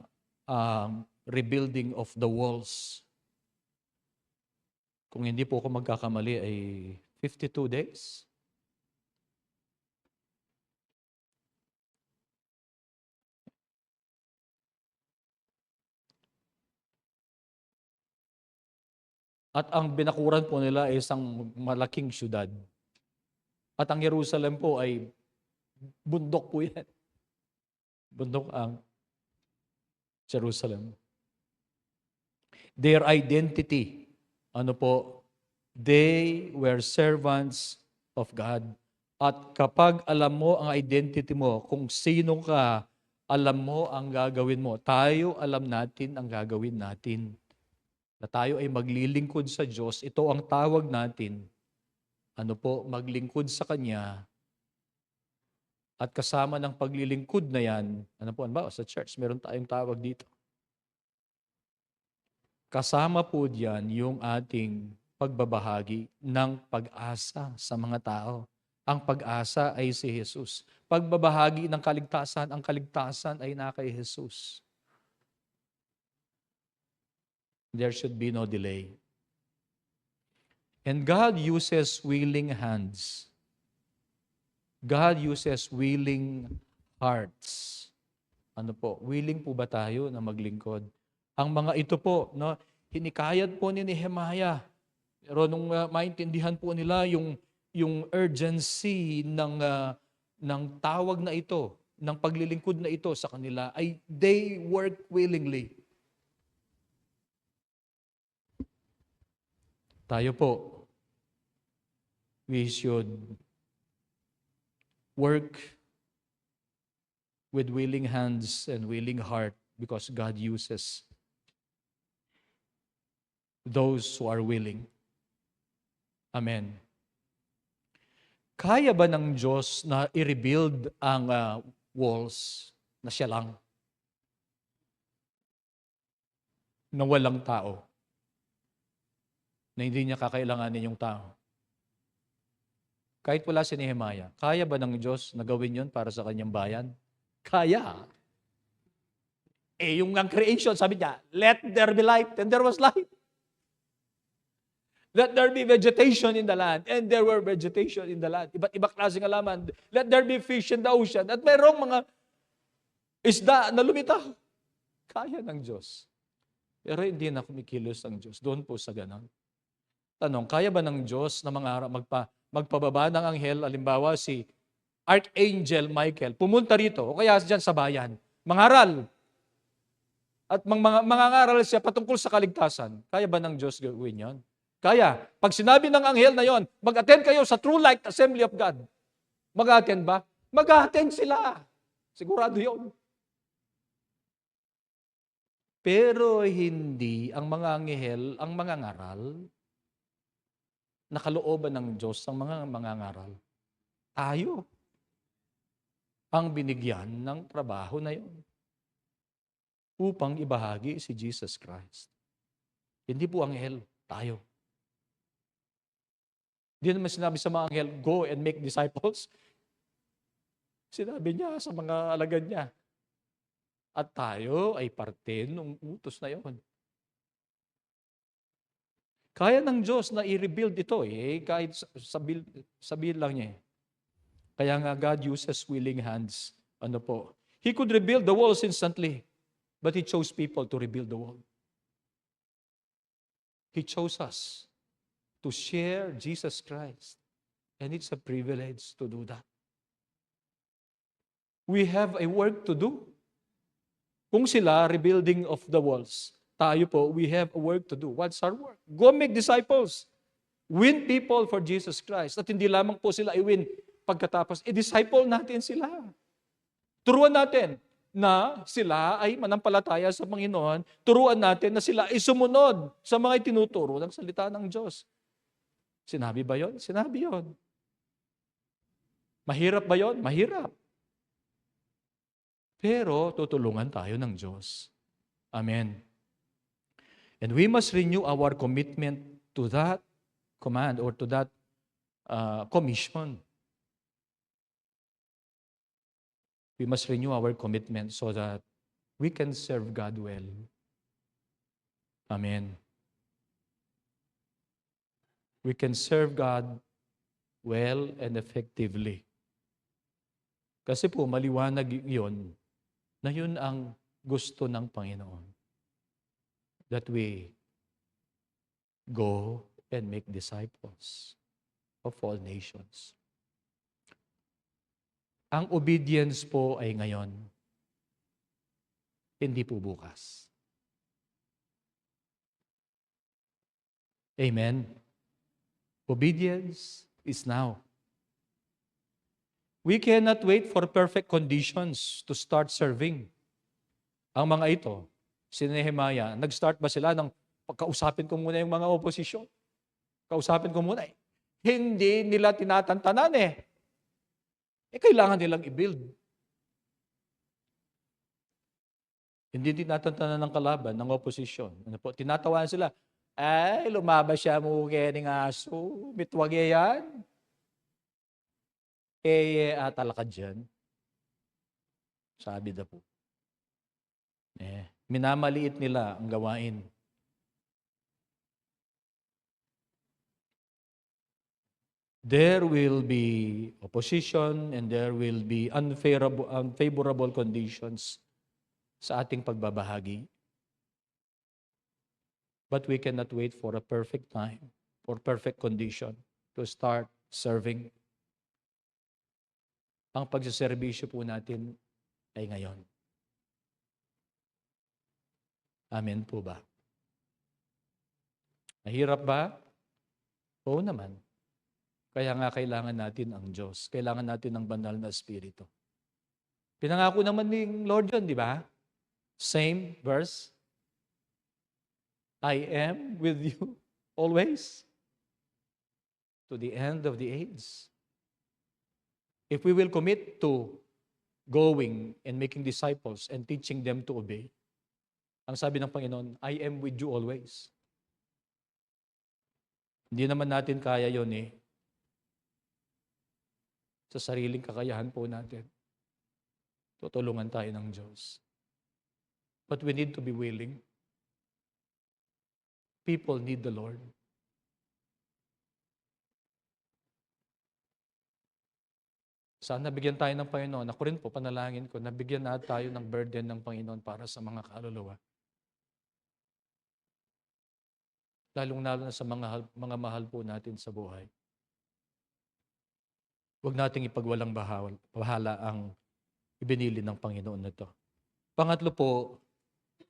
rebuilding of the walls. Kung hindi po ako magkakamali ay 52 days. At ang binakuran po nila ay isang malaking syudad. At ang Jerusalem po ay bundok po yan. Bundok ang Jerusalem. Their identity, ano po, they were servants of God. At kapag alam mo ang identity mo, kung sino ka, alam mo ang gagawin mo. Tayo alam natin ang gagawin natin. Na tayo ay maglilingkod sa Diyos, ito ang tawag natin. Ano po, maglingkod sa Kanya. At kasama ng paglilingkod na yan, ano po, ba, sa church, meron tayong tawag dito. Kasama po diyan yung ating pagbabahagi ng pag-asa sa mga tao. Ang pag-asa ay si Jesus. Pagbabahagi ng kaligtasan, ang kaligtasan ay na kay Jesus. There should be no delay. And God uses willing hands. God uses willing hearts. Ano po? Willing po ba tayo na maglingkod? Ang mga ito po, no, hinikayat po ni Nehemiah. Pero nung maintindihan po nila yung urgency ng tawag na ito, ng paglilingkod na ito sa kanila, ay they work willingly. Tayo po, we should work with willing hands and willing heart because God uses those who are willing. Amen. Kaya ba ng Diyos na i-rebuild ang walls na siya lang? Na walang tao? Na hindi niya kakailanganin yung tao? Kahit wala si Nehemiah, kaya ba ng Diyos na gawin yun para sa kanyang bayan? Kaya. Yung ang creation, sabi niya, let there be light, and there was light. Let there be vegetation in the land, and there were vegetation in the land. Iba't ibang klaseng halaman. Let there be fish in the ocean. At mayroong mga isda na lumitaw. Kaya ng Diyos. Pero hindi na kumikilos ang Diyos. Doon po sa ganon. Tanong, kaya ba ng Diyos na magpababa ng anghel, alimbawa si Archangel Michael, pumunta rito, o kaya dyan sa bayan, mangaral. At mangangaral siya patungkol sa kaligtasan. Kaya ba ng Diyos gawin yan? Kaya, pag sinabi ng anghel na yon, mag-attend kayo sa True Light Assembly of God. Mag-attend ba? Mag-attend sila. Sigurado yon. Pero hindi ang mga anghel, ang mga ngaral, nakalooban ng Diyos ang mga ngaral. Tayo ang binigyan ng trabaho na yon upang ibahagi si Jesus Christ. Hindi po anghel, tayo. Hindi naman sinabi sa mga anghel, go and make disciples. Sinabi niya sa mga alagad niya. At tayo ay parte ng utos na yon. Kaya ng Diyos na i-rebuild ito kahit sabihin lang niya. Kaya nga God uses willing hands. Ano po? He could rebuild the walls instantly, but He chose people to rebuild the wall. He chose us to share Jesus Christ. And it's a privilege to do that. We have a work to do. Kung sila, rebuilding of the walls, tayo po, we have a work to do. What's our work? Go make disciples. Win people for Jesus Christ. At hindi lamang po sila i-win pagkatapos, i-disciple natin sila. Turuan natin na sila ay manampalataya sa Panginoon. Turuan natin na sila ay sumunod sa mga itinuturo ng salita ng Diyos. Sinabi ba yon? Sinabi yon. Mahirap ba yon? Mahirap. Pero tutulungan tayo ng Diyos. Amen. And we must renew our commitment to that command or to that commission. We must renew our commitment so that we can serve God well. Amen. We can serve God well and effectively. Kasi po, maliwanag yun, na yun ang gusto ng Panginoon. That we go and make disciples of all nations. Ang obedience po ay ngayon, hindi po bukas. Amen. Obedience is now. We cannot wait for perfect conditions to start serving. Ang mga ito, si Nehemiah, nag-start ba sila ng pagkausapin ko muna yung mga oposisyon? Kausapin ko muna eh. Hindi nila tinatantanan eh. Kailangan nilang i-build. Hindi tinatantanan ng kalaban, ng oposisyon. Ano po? Tinatawanan sila, ay, lumabas siya mo kaya ng aso. Bitwag yan. Talakad dyan. Sabi na po. Minamaliit nila ang gawain. There will be opposition and there will be unfavorable conditions sa ating pagbabahagi. But we cannot wait for a perfect time or perfect condition to start serving. Ang pagsaserbisyo po natin ay ngayon. Amen po ba? Mahirap ba? Oo naman. Kaya nga kailangan natin ang Diyos. Kailangan natin ang banal na Espiritu. Pinangako naman ni Lord yun, di ba? Same verse. I am with you always to the end of the age. If we will commit to going and making disciples and teaching them to obey, ang sabi ng Panginoon, I am with you always. Hindi naman natin kaya yun eh. Sa sariling kakayahan po natin. Tutulungan tayo ng Diyos. But we need to be willing. People need the Lord. Sana bigyan tayo ng Panginoon. Ako rin po, panalangin ko, nabigyan na tayo ng burden ng Panginoon para sa mga kaluluwa. Lalong-lalo na sa mga mahal po natin sa buhay. Huwag nating ipagwalang bahala ang ibinili ng Panginoon na ito. Pangatlo po,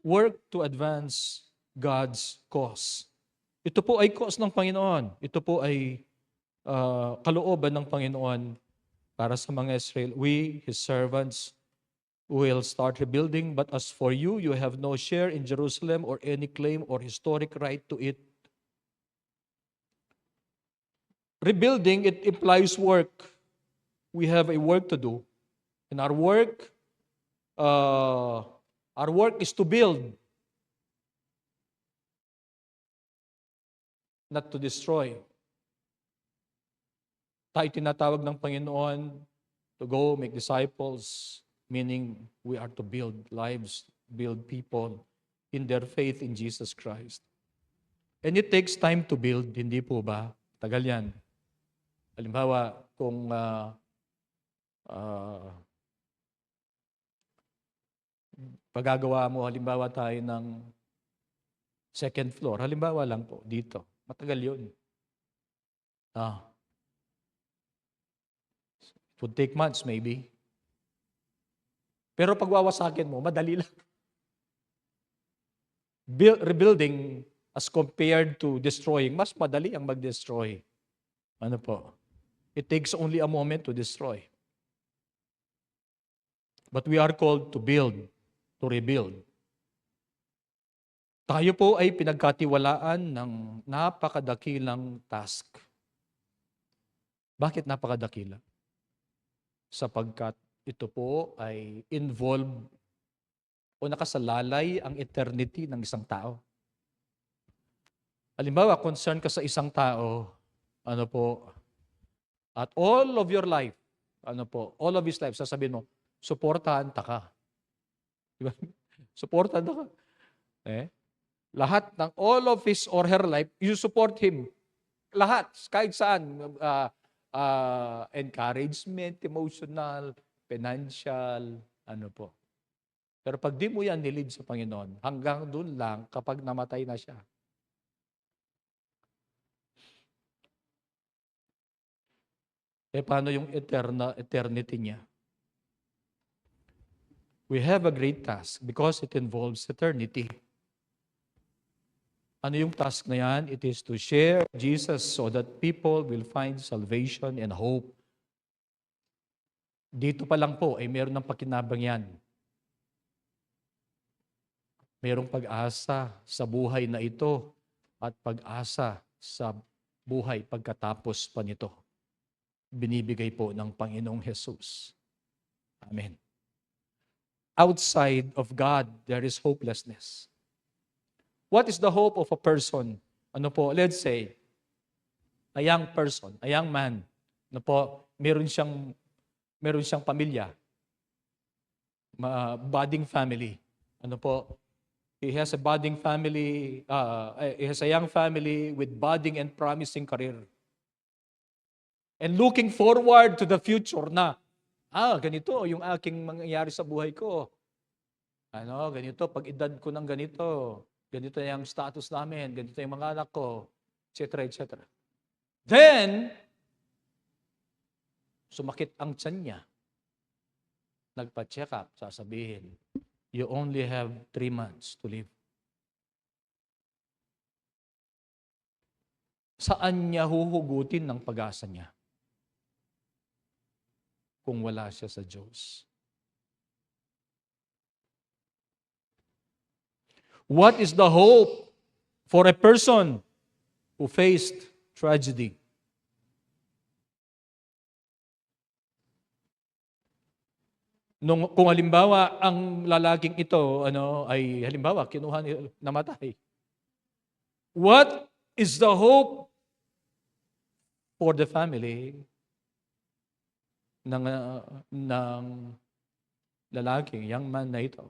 work to advance God's cause. Ito po ay cause ng Panginoon. Ito po ay kalooban ng Panginoon para sa mga Israel. We, His servants, will start rebuilding, but as for you, you have no share in Jerusalem or any claim or historic right to it. Rebuilding, it implies work. We have a work to do. And our work is to build, not to destroy. Tayo tinatawag ng Panginoon to go make disciples, meaning we are to build lives, build people in their faith in Jesus Christ. And it takes time to build, hindi po ba? Tagal yan. Halimbawa, kung pagagawa mo, halimbawa tayo ng Second floor. Halimbawa lang po, dito. Matagal yun. It would take months maybe. Pero pag wawasakin mo, madali lang. Rebuilding as compared to destroying, mas madali ang mag-destroy. Ano po? It takes only a moment to destroy. But we are called to build, to rebuild. Tayo po ay pinagkatiwalaan ng napakadakilang task. Bakit napakadakila? Sapagkat ito po ay involved o nakasalalay ang eternity ng isang tao. Halimbawa, concern ka sa isang tao, ano po, at all of your life, ano po, all of his life, sasabihin mo, suportahan ta ka. Diba? Suportahan ta ka. Lahat ng all of his or her life, you support him. Lahat, kahit saan. Encouragement, emotional, financial, ano po. Pero pag di mo yan nilid sa Panginoon, hanggang doon lang kapag namatay na siya. Paano yung eternity niya? We have a great task because it involves eternity. Ano yung task na yan? It is to share Jesus so that people will find salvation and hope. Dito pa lang po ay meron ng pakinabang yan. Merong pag-asa sa buhay na ito at pag-asa sa buhay pagkatapos pa nito. Binibigay po ng Panginoong Jesus. Amen. Outside of God, there is hopelessness. What is the hope of a person? Ano po, let's say, a young person, a young man, ano po, meron siyang pamilya, budding family. Ano po, he has a budding family, he has a young family with budding and promising career. And looking forward to the future na, ganito yung aking mangyayari sa buhay ko. Ganito, pag edad ko ng ganito yung status namin, ganito yung mga anak ko, etc., etc. Then, sumakit ang tiyan niya. Nagpa-check up, sasabihin, you only have 3 months to live. Saan niya huhugutin ng pag-asa niya? Kung wala siya sa Diyos. What is the hope for a person who faced tragedy? Kung halimbawa ang lalaking ito ay halimbawa kinuha namatay. What is the hope for the family ng lalaking young man na ito?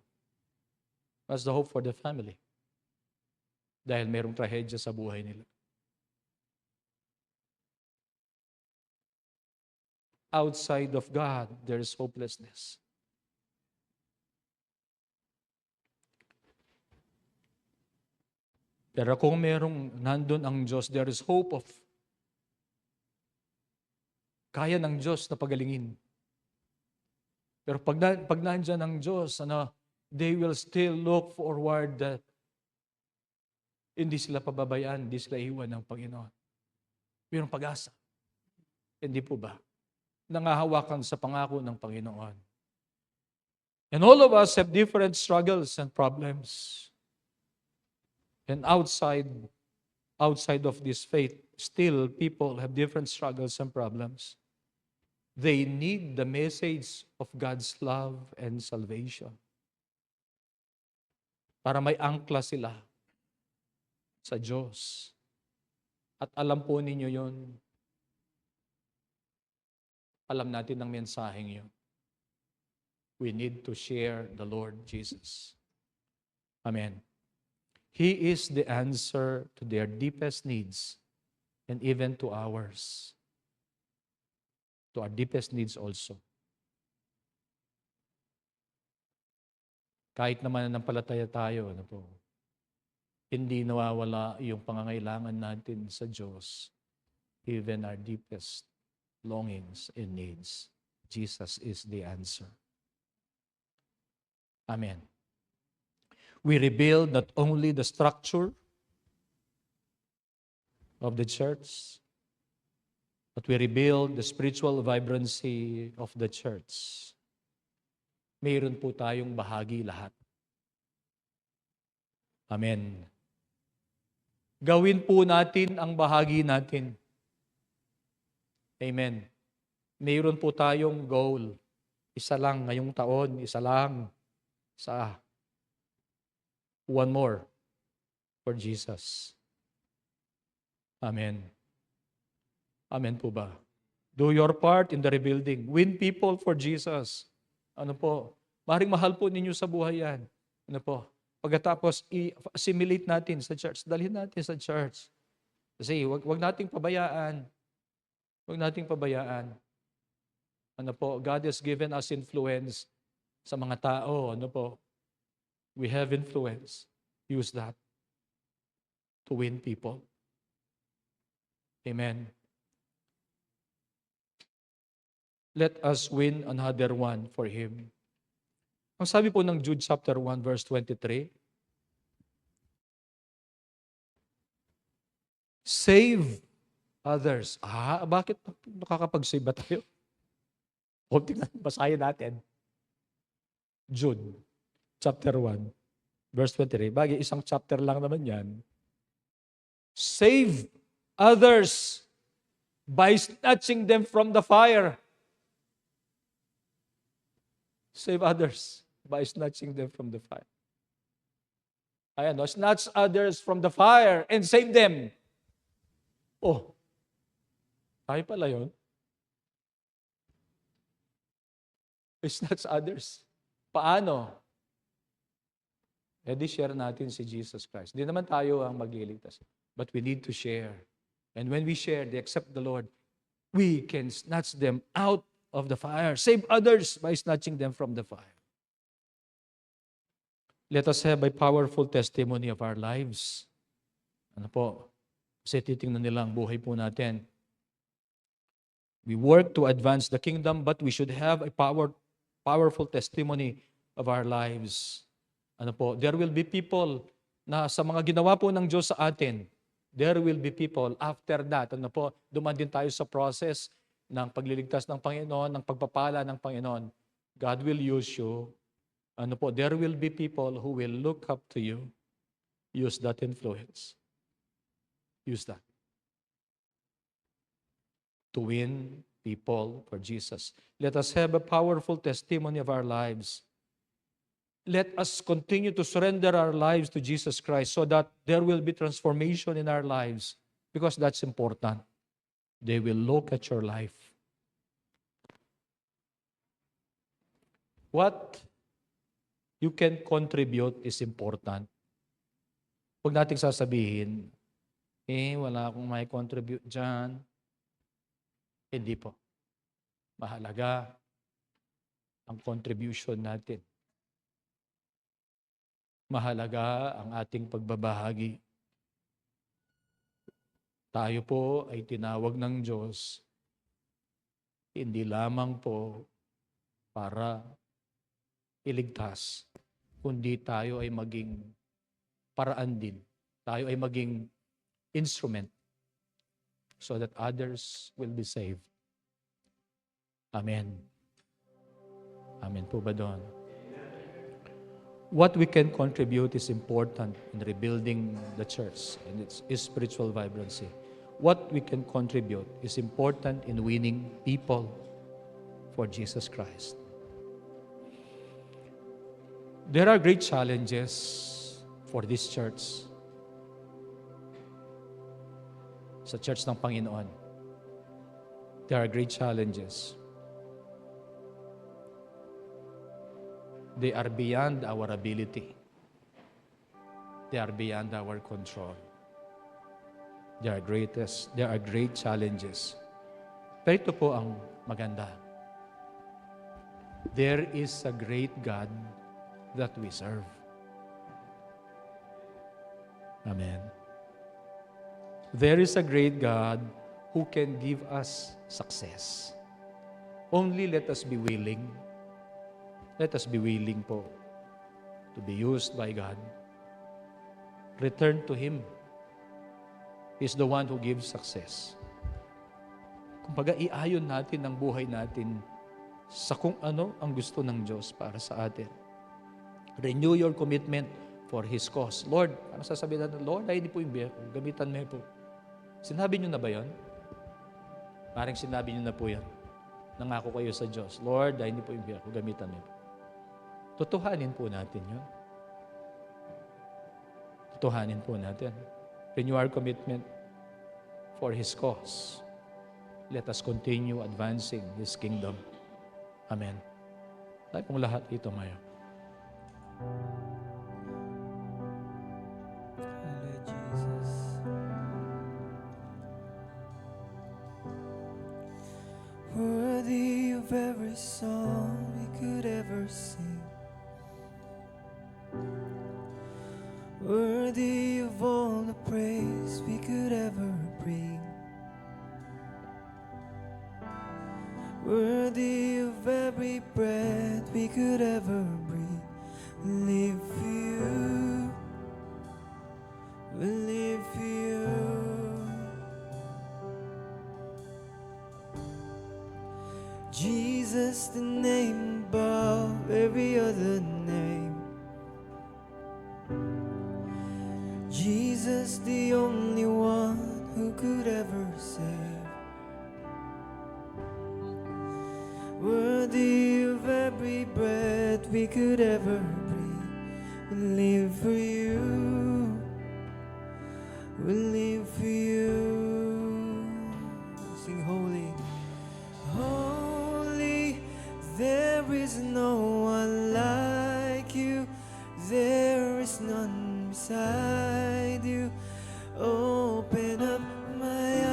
What's the hope for the family? Dahil mayroong trahedya sa buhay nila. Outside of God, there is hopelessness. Pero kung merong nandun ang Diyos, there is hope of kaya ng Diyos na pagalingin. Pero pag nandyan ang Diyos, they will still look forward that hindi sila pababayaan, hindi sila iwan ng Panginoon. Mayroong pag-asa. Hindi po ba? Nangahawakan sa pangako ng Panginoon. And all of us have different struggles and problems. And outside of this faith, still people have different struggles and problems. They need the message of God's love and salvation. Para may angkla sila sa Diyos. At alam po ninyo yun. Alam natin ang mensaheng yun. We need to share the Lord Jesus. Amen. He is the answer to their deepest needs and even to ours. To our deepest needs also. Kahit naman nanampalataya tayo, hindi nawawala yung pangangailangan natin sa Diyos, even our deepest longings and needs. Jesus is the answer. Amen. We rebuild not only the structure of the church, but we rebuild the spiritual vibrancy of the church. Mayroon po tayong bahagi lahat. Amen. Gawin po natin ang bahagi natin. Amen. Mayroon po tayong goal. Isa lang ngayong taon, isa lang. One more for Jesus. Amen. Amen po ba? Do your part in the rebuilding. Win people for Jesus. Ano po? Maring mahal po ninyo sa buhay yan. Ano po? Pagkatapos, i-assimilate natin sa church. Dalhin natin sa church. Kasi wag nating pabayaan. Wag nating pabayaan. Ano po? God has given us influence sa mga tao. Ano po? We have influence. Use that to win people. Amen. Let us win another one for Him. Ang sabi po ng Jude chapter 1 verse 23, save others. Bakit nakakapag-save ba tayo? O, tingnan, basahin natin. Jude chapter 1 verse 23. Bagay, isang chapter lang naman yan. Save others by snatching them from the fire. Save others by snatching them from the fire. Ayan, no? Snatch others from the fire and save them. Oh, tayo pala yun. Snatch others. Paano? Di share natin si Jesus Christ. Di naman tayo ang magliligtas. But we need to share. And when we share, they accept the Lord, we can snatch them out of the fire. Save others by snatching them from the fire. Let us have a powerful testimony of our lives. Ano po? Kasi titingnan nila ang buhay po natin. We work to advance the kingdom, but we should have a powerful testimony of our lives. Ano po? There will be people na sa mga ginawa po ng Diyos sa atin, there will be people after that. Ano po? Duman din tayo sa process ng pagliligtas ng Panginoon, ng pagpapala ng Panginoon. God will use you. Ano po? There will be people who will look up to you. Use that influence. Use that to win people for Jesus. Let us have a powerful testimony of our lives. Let us continue to surrender our lives to Jesus Christ so that there will be transformation in our lives, because that's important. They will look at your life. What you can contribute is important. Huwag nating sasabihin, wala akong may contribute dyan. Hindi po. Mahalaga ang contribution natin. Mahalaga ang ating pagbabahagi. Tayo po ay tinawag ng Diyos, hindi lamang po para iligtas, kundi tayo ay maging paraan din. Tayo ay maging instrument so that others will be saved. Amen. Amen po ba doon? What we can contribute is important in rebuilding the church and its spiritual vibrancy. What we can contribute is important in winning people for Jesus Christ. There are great challenges for this church. Sa church ng Panginoon, there are great challenges. They are beyond our ability. They are beyond our control. There are great challenges. Pero ito po ang maganda. There is a great God that we serve. Amen. There is a great God who can give us success. Only let us be willing. Let us be willing po to be used by God. Return to Him. He's the one who gives success. Kumbaga, iayon natin ang buhay natin sa kung ano ang gusto ng Diyos para sa atin. Renew your commitment for His cause. Lord, ano sasabihin natin? Lord, ay hindi po yung biya ko. Gamitan mo po. Sinabi niyo na ba yan? Parang sinabi niyo na po yan. Nangako kayo sa Diyos. Lord, ay hindi po yung biya ko. Gamitan mo po. Tutuhanin po natin yun. Tutuhanin po natin. Renew our commitment for His cause. Let us continue advancing His kingdom. Amen. Tayo pong lahat dito ngayon. Hallelujah, Jesus. Worthy of every song we could ever sing. Worthy of all the praise we could ever bring. Worthy of every breath we could ever breathe. We live for you. We live for you. Jesus, the name above every other name. Jesus, the only one who could ever save. Worthy of every breath we could ever breathe. We live for you. We live for you. Sing holy. Holy, there is no one like you. There is none beside you. Open up my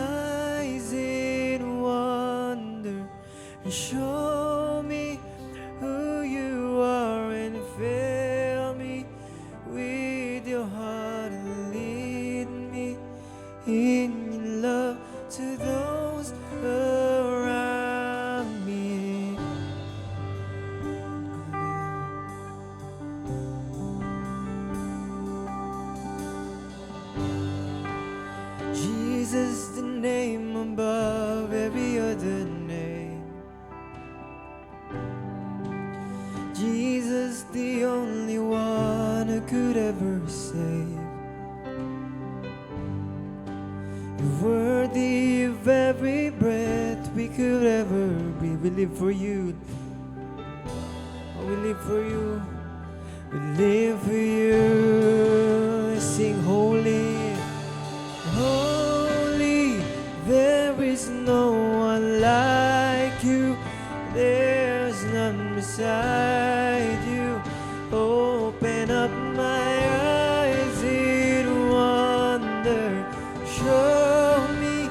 eyes in wonder and show me who you are and fill me with your heart and lead me in your love to those around me. Jesus, the name above every other name. Jesus, the only one who could ever save. You're worthy of every breath we could ever breathe. We live for you. Oh, we live for you. We live for you. Sing holy, holy. There is no one like you. There's none beside you. Open up my eyes in wonder. Show me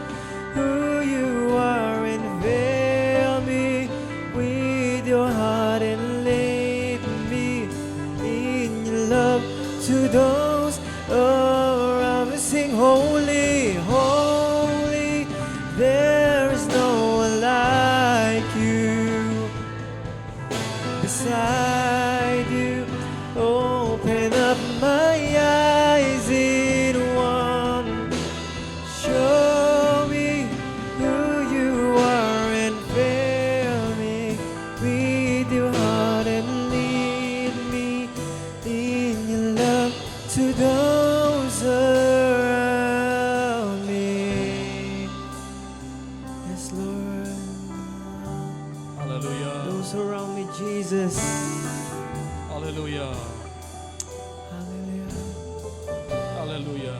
who you are and veil me with your heart and lead me in your love to those around me. Sing holy, holy. There is no one like you beside you. Open up my eyes in wonder. Show me who you are and fill me with your heart and lead me in your love to those around me. Yes, Lord. Hallelujah. Those around me, Jesus. Hallelujah. Hallelujah. Hallelujah.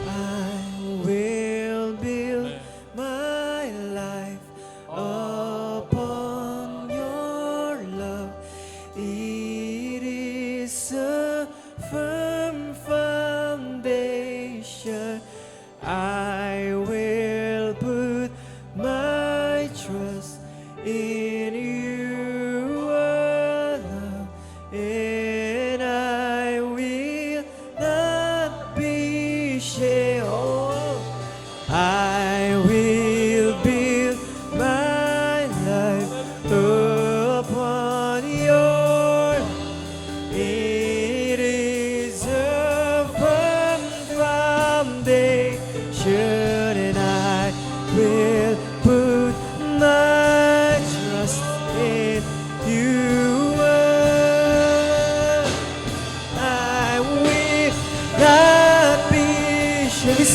I will build Amen. my life upon your love. It is a firm foundation. I will put my trust in you alone, and I will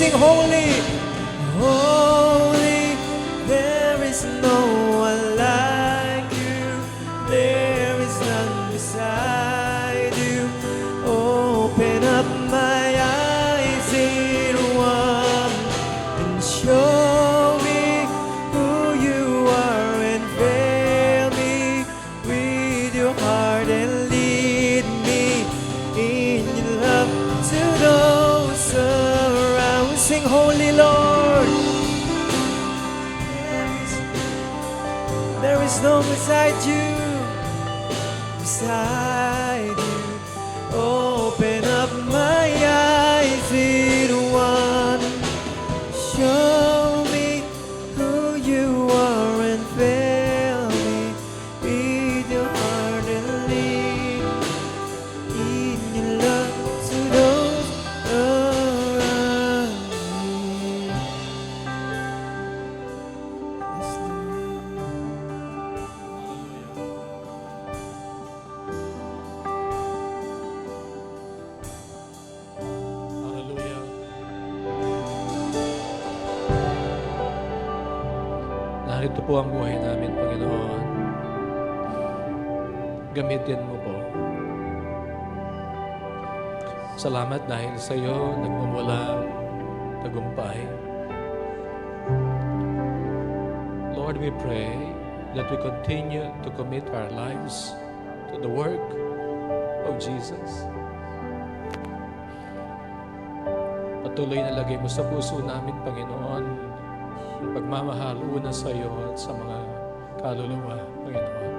sing holy, holy. There is no one like you. There is none beside you. Open up my eyes in one and show me who you are and fill me with your heart and lead me in your love to those around. Sing holy Lord. There is no beside you, beside you. Open up my eyes in one. Show me who you are and fill me with your heart and lead in your love to those around me. Yes, Lord. Hallelujah. Narito po ang buhay namin, Panginoon. Gamitin mo po. Salamat dahil sa iyo nagmumula tagumpay. Lord, we pray that we continue to commit our lives to the work of Jesus. Patuloy na lagay mo sa puso namin, Panginoon, ang pagmamahal una sa iyo at sa mga kaluluwa, Panginoon.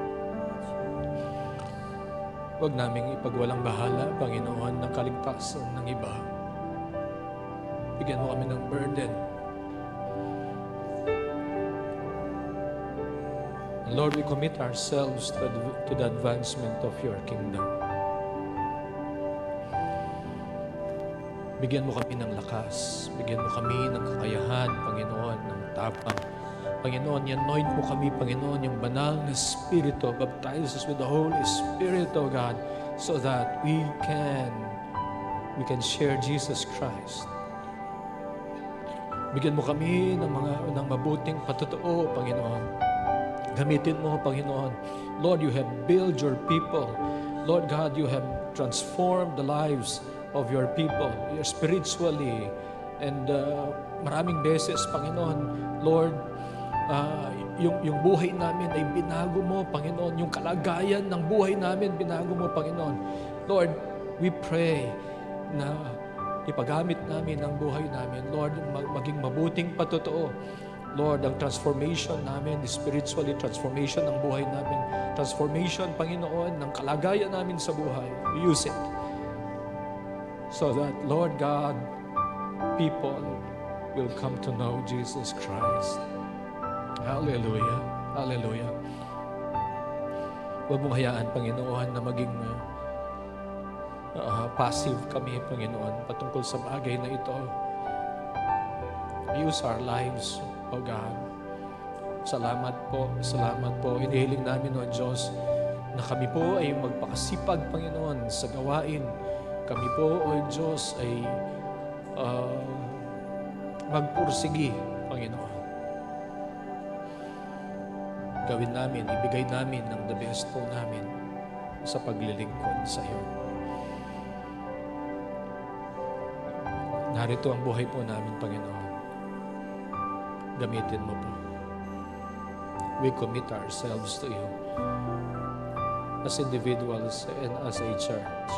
Huwag naming ipagwalang bahala, Panginoon, ng kaligtasan ng iba. Bigyan mo kami ng burden. And Lord, we commit ourselves to the advancement of your kingdom. Bigyan mo kami ng lakas. Bigyan mo kami ng kakayahan, Panginoon, ng tapang. Panginoon, anoint mo kami, Panginoon, yung banal na Espiritu. Baptize us with the Holy Spirit, O God, so that we can share Jesus Christ. Bigyan mo kami ng mabuting patotoo, Panginoon. Gamitin mo, Panginoon. Lord, you have built your people. Lord God, you have transformed the lives of your people spiritually. And maraming beses, Panginoon, Lord, yung buhay namin ay binago mo, Panginoon. Yung kalagayan ng buhay namin, binago mo, Panginoon. Lord, we pray na ipagamit namin ang buhay namin. Lord, maging mabuting patotoo. Lord, ang transformation namin, spiritually, transformation ng buhay namin. Transformation, Panginoon, ng kalagayan namin sa buhay. Use it. So that, Lord God, people will come to know Jesus Christ. Hallelujah. Hallelujah. Huwag mong hayaan, Panginoon, na maging passive kami, Panginoon, patungkol sa bagay na ito. Use our lives, O God. Salamat po, salamat po. Hinihiling namin, O Diyos, na kami po ay magpakasipag, Panginoon, sa gawain. Kami po, O Diyos, ay magpursigi, Panginoon. Gawin namin, ibigay namin ng the best po namin sa paglilingkod sa iyo. Narito ang buhay po namin, Panginoon. Gamitin mo po. We commit ourselves to you as individuals and as a church.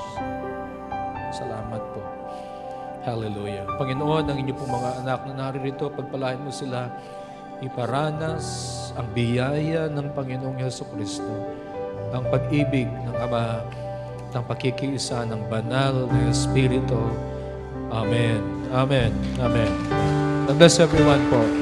Salamat po. Hallelujah. Panginoon, ang inyo pong mga anak na naririto, pagpalain mo sila, iparanas ang biyaya ng Panginoong Jesucristo, ang pag-ibig ng Ama, ng pakikiisa ng banal na Espiritu. Amen. Amen. Amen. God bless everyone po.